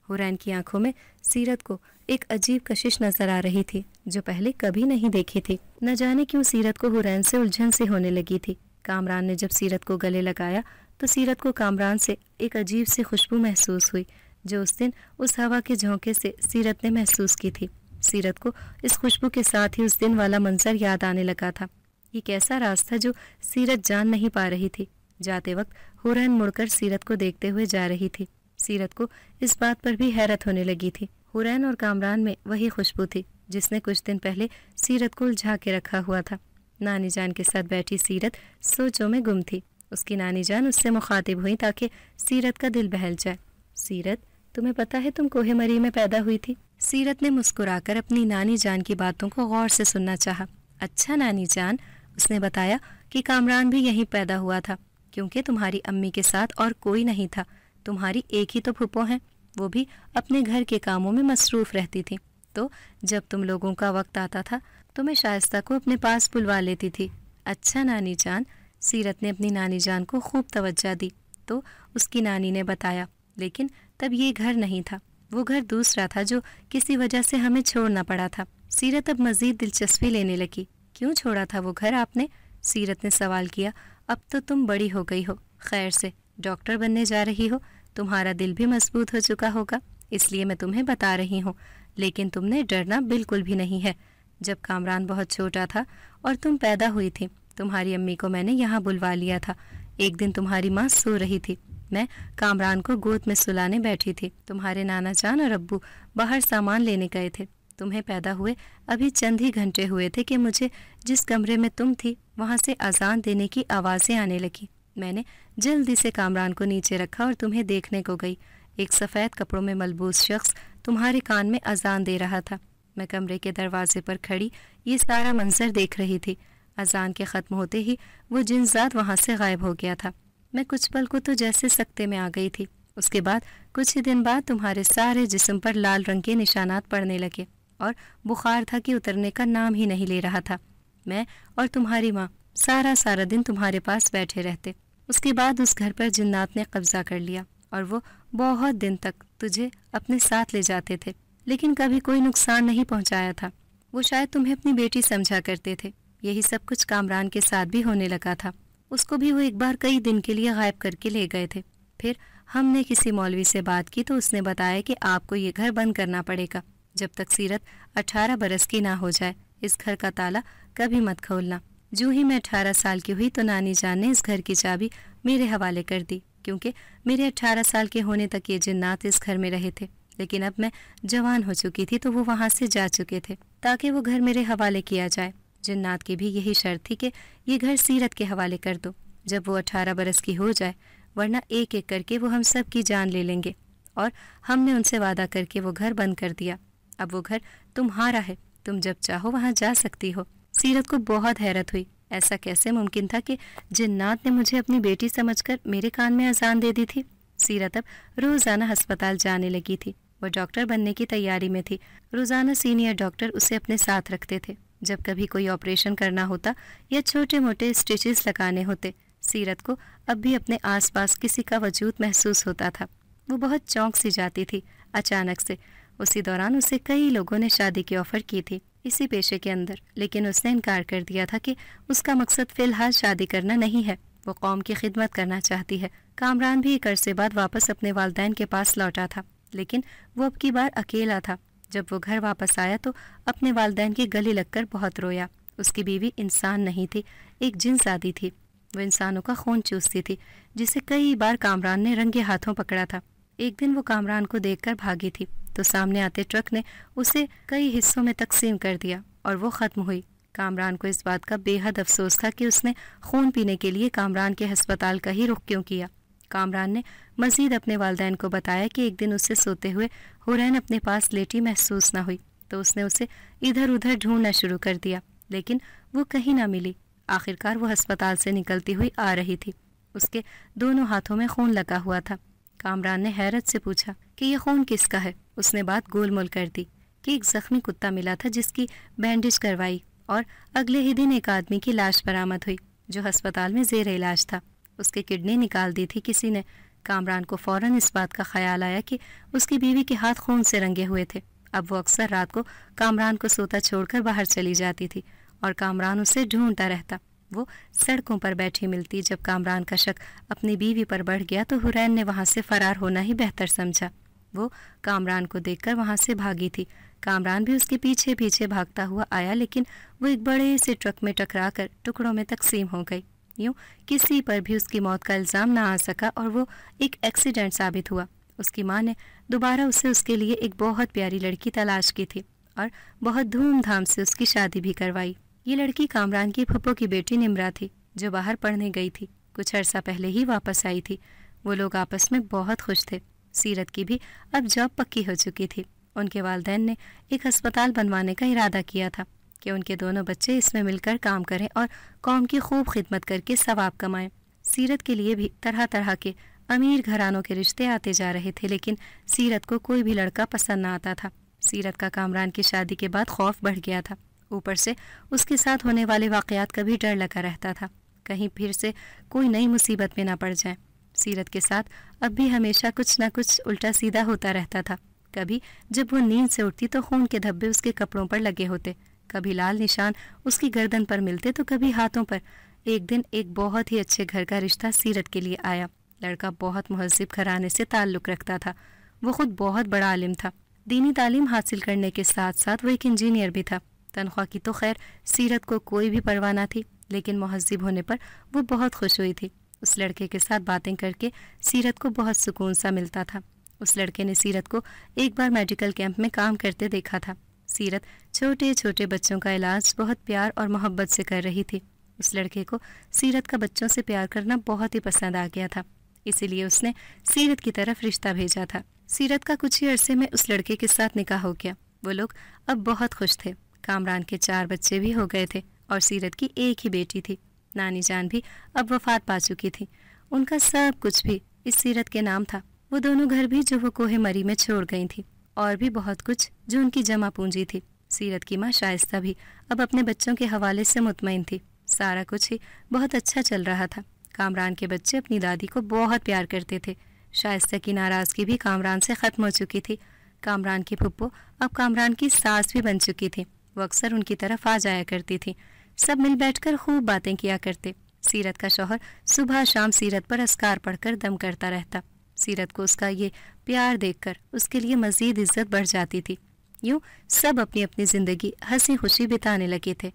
حورین کی آنکھوں میں سیرت کو ایک عجیب کشش نظر آ رہی تھی جو پہلے کبھی نہیں دیکھی تھی۔ نہ جانے کیوں سیرت کو حورین سے الجھن سی ہونے لگی تھی۔ کامران نے جب سیرت کو گلے لگایا تو سیرت کو کامران سے ایک عجیب سی خوشبو محسوس ہوئی جو اس دن اس ہوا کے جھونکے سے سیرت نے محسوس کی تھی۔ سیرت کو اس خوشبو کے ساتھ ہی اس دن والا منظر یاد آنے لگا تھا۔ یہ کیسا راز تھا جو سیرت جان نہیں پا رہی تھی۔ جاتے وقت حورین مڑ کر سیرت کو دیکھتے ہوئے جا رہی تھی۔ سیرت کو اس بات پر بھی حیرت ہونے لگی تھی، حورین اور کامران میں وہی خوشبو تھی جس نے کچھ دن پہلے سیرت کو الجھا کے رکھا ہوا تھا۔ نانی جان کے ساتھ بیٹھی سیرت سوچوں میں گم تھی۔ اس کی نانی جان اس سے مخاطب ہوئی تاکہ سیرت کا دل بہل جائے۔ سیرت، تمہیں پتہ ہے تم کوہ مری میں پیدا ہوئی تھی؟ سیرت نے مسکرا کر اپنی نانی جان کی باتوں کو غور سے سننا چاہا۔ اچھا نانی جان، اس نے بتایا کہ کامران بھی یہیں پیدا ہوا تھا کیونکہ تمہاری امی کے ساتھ اور کوئی نہیں تھا۔ تمہاری ایک ہی تو پھپھو ہیں، وہ بھی اپنے گھر کے کاموں میں مصروف رہتی تھی، تو جب تم لوگوں کا وقت آتا تھا تو میں شائستہ کو اپنے پاس بلوا لیتی تھی۔ اچھا نانی جان، سیرت نے اپنی نانی جان کو خوب توجہ دی تو اس کی نانی نے بتایا، لیکن تب یہ گھر نہیں تھا، وہ گھر دوسرا تھا جو کسی وجہ سے ہمیں چھوڑنا پڑا تھا۔ سیرت اب مزید دلچسپی لینے لگی۔ کیوں چھوڑا تھا وہ گھر آپ نے؟ سیرت نے سوال کیا۔ اب تو تم بڑی ہو گئی ہو، خیر سے ڈاکٹر بننے جا رہی ہو، تمہارا دل بھی مضبوط ہو چکا ہوگا، اس لیے میں تمہیں بتا رہی ہوں، لیکن تم نے ڈرنا بالکل بھی نہیں ہے۔ جب کامران بہت چھوٹا تھا اور تم پیدا ہوئی تھی، تمہاری امی کو میں نے یہاں بلوا لیا تھا۔ ایک دن تمہاری ماں سو رہی تھی، میں کامران کو گود میں سلانے بیٹھی تھی۔ تمہارے نانا جان اور ابو باہر سامان لینے گئے تھے۔ تمہیں پیدا ہوئے ابھی چند ہی گھنٹے ہوئے تھے کہ مجھے جس کمرے میں تم تھی وہاں سے اذان دینے کی آوازیں آنے لگی۔ میں نے جلدی سے کامران کو نیچے رکھا اور تمہیں دیکھنے کو گئی۔ ایک سفید کپڑوں میں ملبوس شخص تمہارے کان میں اذان دے رہا تھا۔ میں کمرے کے دروازے پر کھڑی یہ سارا منظر دیکھ رہی تھی۔ اذان کے ختم ہوتے ہی وہ جنزاد وہاں سے غائب ہو گیا تھا۔ میں کچھ پل کو تو جیسے سکتے میں آ گئی تھی۔ اس کے بعد کچھ ہی دن بعد تمہارے سارے جسم پر لال رنگ کے نشانات پڑنے لگے اور بخار تھا کہ اترنے کا نام ہی نہیں لے رہا تھا۔ میں اور تمہاری ماں سارا دن تمہارے پاس بیٹھے رہتے۔ اس کے بعد اس گھر پر جنات نے قبضہ کر لیا اور وہ بہت دن تک تجھے اپنے ساتھ لے جاتے تھے، لیکن کبھی کوئی نقصان نہیں پہنچایا تھا۔ وہ شاید تمہیں اپنی بیٹی سمجھا کرتے تھے۔ یہی سب کچھ کامران کے ساتھ بھی ہونے لگا تھا۔ اس کو بھی وہ ایک بار کئی دن کے لیے غائب کر کے لے گئے تھے۔ پھر ہم نے کسی مولوی سے بات کی تو اس نے بتایا کہ آپ کو یہ گھر بند کرنا پڑے گا جب تک سیرت 18 برس کی نہ ہو جائے۔ اس گھر کا تالا کبھی مت کھولنا۔ جو ہی میں 18 سال کی ہوئی تو نانی جان نے اس گھر کی چابی میرے حوالے کر دی، کیونکہ میرے 18 سال کے ہونے تک یہ جنات اس گھر میں رہے تھے، لیکن اب میں جوان ہو چکی تھی تو وہ وہاں سے جا چکے تھے تاکہ وہ گھر میرے حوالے کیا جائے۔ جنات کی بھی یہی شرط تھی کہ یہ گھر سیرت کے حوالے کر دو جب وہ 18 برس کی ہو جائے، ورنہ ایک ایک کر کے وہ ہم سب کی جان لے لیں گے۔ اور ہم نے ان سے وعدہ کر کے وہ گھر بند کر دیا۔ اب وہ گھر تمہارا ہے، تم جب چاہو وہاں جا سکتی ہو۔ سیرت کو بہت حیرت ہوئی، ایسا کیسے ممکن تھا کہ جنات نے مجھے اپنی بیٹی سمجھ کر میرے کان میں اذان دے دی تھی۔ سیرت اب روزانہ ہسپتال جانے لگی تھی۔ وہ ڈاکٹر بننے کی تیاری میں تھی۔ روزانہ سینئر ڈاکٹر اسے اپنے ساتھ رکھتے تھے جب کبھی کوئی آپریشن کرنا ہوتا یا چھوٹے موٹے اسٹیچز لگانے ہوتے۔ سیرت کو اب بھی اپنے آس پاس کسی کا وجود محسوس ہوتا تھا۔ وہ بہت چونک سی جاتی تھی اچانک سے۔ اسی دوران اسے کئی لوگوں نے شادی کی آفر کی تھی اسی پیشے کے اندر، لیکن اس نے انکار کر دیا تھا کہ اس کا مقصد فی الحال شادی کرنا نہیں ہے، وہ قوم کی خدمت کرنا چاہتی ہے۔ کامران بھی ایک عرصے بعد واپس اپنے والدین کے پاس لوٹا تھا، لیکن وہ اب کی بار اکیلا تھا۔ جب وہ گھر واپس آیا تو اپنے والدین کے گلے لگ کر بہت رویا۔ اس کی بیوی انسان نہیں تھی، ایک جن زادی تھی۔ وہ انسانوں کا خون چوستی تھی، جسے کئی بار کامران نے رنگے ہاتھوں پکڑا تھا۔ ایک دن وہ کامران کو دیکھ کر بھاگی تھی تو سامنے آتے ٹرک نے اسے کئی حصوں میں تقسیم کر دیا اور وہ ختم ہوئی۔ کامران کو اس بات کا بے حد افسوس تھا کہ اس نے خون پینے کے لیے کامران کے ہسپتال کا ہی رخ کیوں کیا۔ کامران نے مزید اپنے والدین کو بتایا کہ ایک دن اسے سوتے ہوئے حورین اپنے پاس لیٹی محسوس نہ ہوئی تو اس نے اسے ادھر ادھر ڈھونڈنا شروع کر دیا، لیکن وہ کہیں نہ ملی۔ آخرکار وہ ہسپتال سے نکلتی ہوئی آ رہی تھی۔ اس کے دونوں ہاتھوں میں خون لگا ہوا تھا۔ کامران نے حیرت سے پوچھا کہ یہ خون کس کا ہے؟ اس نے بات گول مول کر دی کہ ایک زخمی کتا ملا تھا جس کی بینڈیج کروائی، اور اگلے ہی دن ایک آدمی کی لاش برآمد ہوئی جو ہسپتال میں زیر علاج تھا۔ اس کی کڈنی نکال دی تھی کسی نے۔ کامران کو فوراً اس بات کا خیال آیا کہ اس کی بیوی کے ہاتھ خون سے رنگے ہوئے تھے۔ اب وہ اکثر رات کو کامران کو سوتا چھوڑ کر باہر چلی جاتی تھی اور کامران اسے ڈھونڈتا رہتا۔ وہ سڑکوں پر بیٹھی ملتی۔ جب کامران کا شک اپنی بیوی پر بڑھ گیا تو حورین نے وہاں سے فرار ہونا ہی بہتر سمجھا۔ وہ کامران کو دیکھ کر وہاں سے بھاگی تھی۔ کامران بھی اس کے پیچھے پیچھے بھاگتا ہوا آیا، لیکن وہ ایک بڑے سے ٹرک میں ٹکرا کر ٹکڑوں میں تقسیم ہو گئی۔ یوں کسی پر بھی اس کی موت کا الزام نہ آ سکا اور وہ ایک ایکسیڈنٹ ثابت ہوا۔ اس کی ماں نے دوبارہ اسے اس کے لیے ایک بہت پیاری لڑکی تلاش کی تھی اور بہت دھوم دھام سے اس کی شادی بھی کروائی۔ یہ لڑکی کامران کی پھپھو کی بیٹی نمرا تھی جو باہر پڑھنے گئی تھی، کچھ عرصہ پہلے ہی واپس آئی تھی۔ وہ لوگ آپس میں بہت خوش تھے۔ سیرت کی بھی اب جاب پکی ہو چکی تھی۔ ان کے والدین نے ایک ہسپتال بنوانے کا ارادہ کیا تھا کہ ان کے دونوں بچے اس میں مل کر کام کریں اور قوم کی خوب خدمت کر کے ثواب کمائیں۔ سیرت کے لیے بھی طرح طرح کے امیر گھرانوں کے رشتے آتے جا رہے تھے، لیکن سیرت کو کوئی بھی لڑکا پسند نہ آتا تھا۔ سیرت کا کامران کی شادی کے بعد خوف بڑھ گیا تھا۔ اوپر سے اس کے ساتھ ہونے والے واقعات کا بھی ڈر لگا رہتا تھا، کہیں پھر سے کوئی نئی مصیبت میں نہ پڑ جائیں۔ سیرت کے ساتھ اب بھی ہمیشہ کچھ نہ کچھ الٹا سیدھا ہوتا رہتا تھا۔ کبھی جب وہ نیند سے اٹھتی تو خون کے دھبے اس کے کپڑوں پر لگے ہوتے، کبھی لال نشان اس کی گردن پر ملتے تو کبھی ہاتھوں پر۔ ایک دن ایک بہت ہی اچھے گھر کا رشتہ سیرت کے لیے آیا۔ لڑکا بہت مہذب گھرانے سے تعلق رکھتا تھا۔ وہ خود بہت بڑا عالم تھا۔ دینی تعلیم حاصل کرنے کے ساتھ ساتھ وہ ایک انجینئر بھی تھا۔ تنخواہ کی تو خیر سیرت کو کوئی بھی پرواہ نہ تھی، لیکن مہذب ہونے پر وہ بہت خوش ہوئی تھی۔ اس لڑکے کے ساتھ باتیں کر کے سیرت کو بہت سکون سا ملتا تھا۔ اس لڑکے نے سیرت کو ایک بار میڈیکل کیمپ میں کام کرتے دیکھا تھا۔ سیرت چھوٹے چھوٹے بچوں کا علاج بہت پیار اور محبت سے کر رہی تھی۔ اس لڑکے کو سیرت کا بچوں سے پیار کرنا بہت ہی پسند آ گیا تھا، اسی لیے اس نے سیرت کی طرف رشتہ بھیجا تھا۔ سیرت کا کچھ ہی عرصے میں اس لڑکے کے ساتھ نکاح ہو گیا۔ وہ لوگ اب بہت خوش تھے۔ کامران کے 4 بچے بھی ہو گئے تھے اور سیرت کی ایک ہی بیٹی تھی۔ نانی جان بھی اب وفات پا چکی تھی۔ ان کا سب کچھ بھی اس سیرت کے نام تھا۔ وہ دونوں گھر بھی جو وہ کوہ مری میں چھوڑ گئی تھی، اور بھی بہت کچھ جو ان کی جمع پونجی تھی۔ سیرت کی ماں شائستہ بھی اب اپنے بچوں کے حوالے سے مطمئن تھی۔ سارا کچھ ہی بہت اچھا چل رہا تھا۔ کامران کے بچے اپنی دادی کو بہت پیار کرتے تھے۔ شائستہ کی ناراضگی بھی کامران سے ختم ہو چکی تھی۔ کامران کی پھپھو اب کامران کی ساس بھی بن چکی تھی۔ وہ اکثر ان کی طرف آ جایا کرتی تھی۔ سب مل بیٹھ کر خوب باتیں کیا کرتے۔ سیرت کا شوہر صبح شام سیرت پر اذکار پڑھ کر دم کرتا رہتا۔ سیرت کو اس کا یہ پیار دیکھ کر اس کے لیے مزید عزت بڑھ جاتی تھی۔ یوں سب اپنی اپنی زندگی ہنسی خوشی بتانے لگے تھے۔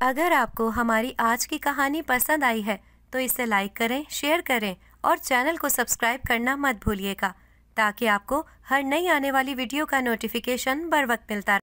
اگر آپ کو ہماری آج کی کہانی پسند آئی ہے تو اسے لائک کریں، شیئر کریں اور چینل کو سبسکرائب کرنا مت بھولیے گا تاکہ آپ کو ہر نئی آنے والی ویڈیو کا نوٹیفیکیشن بر وقت ملتا رہے۔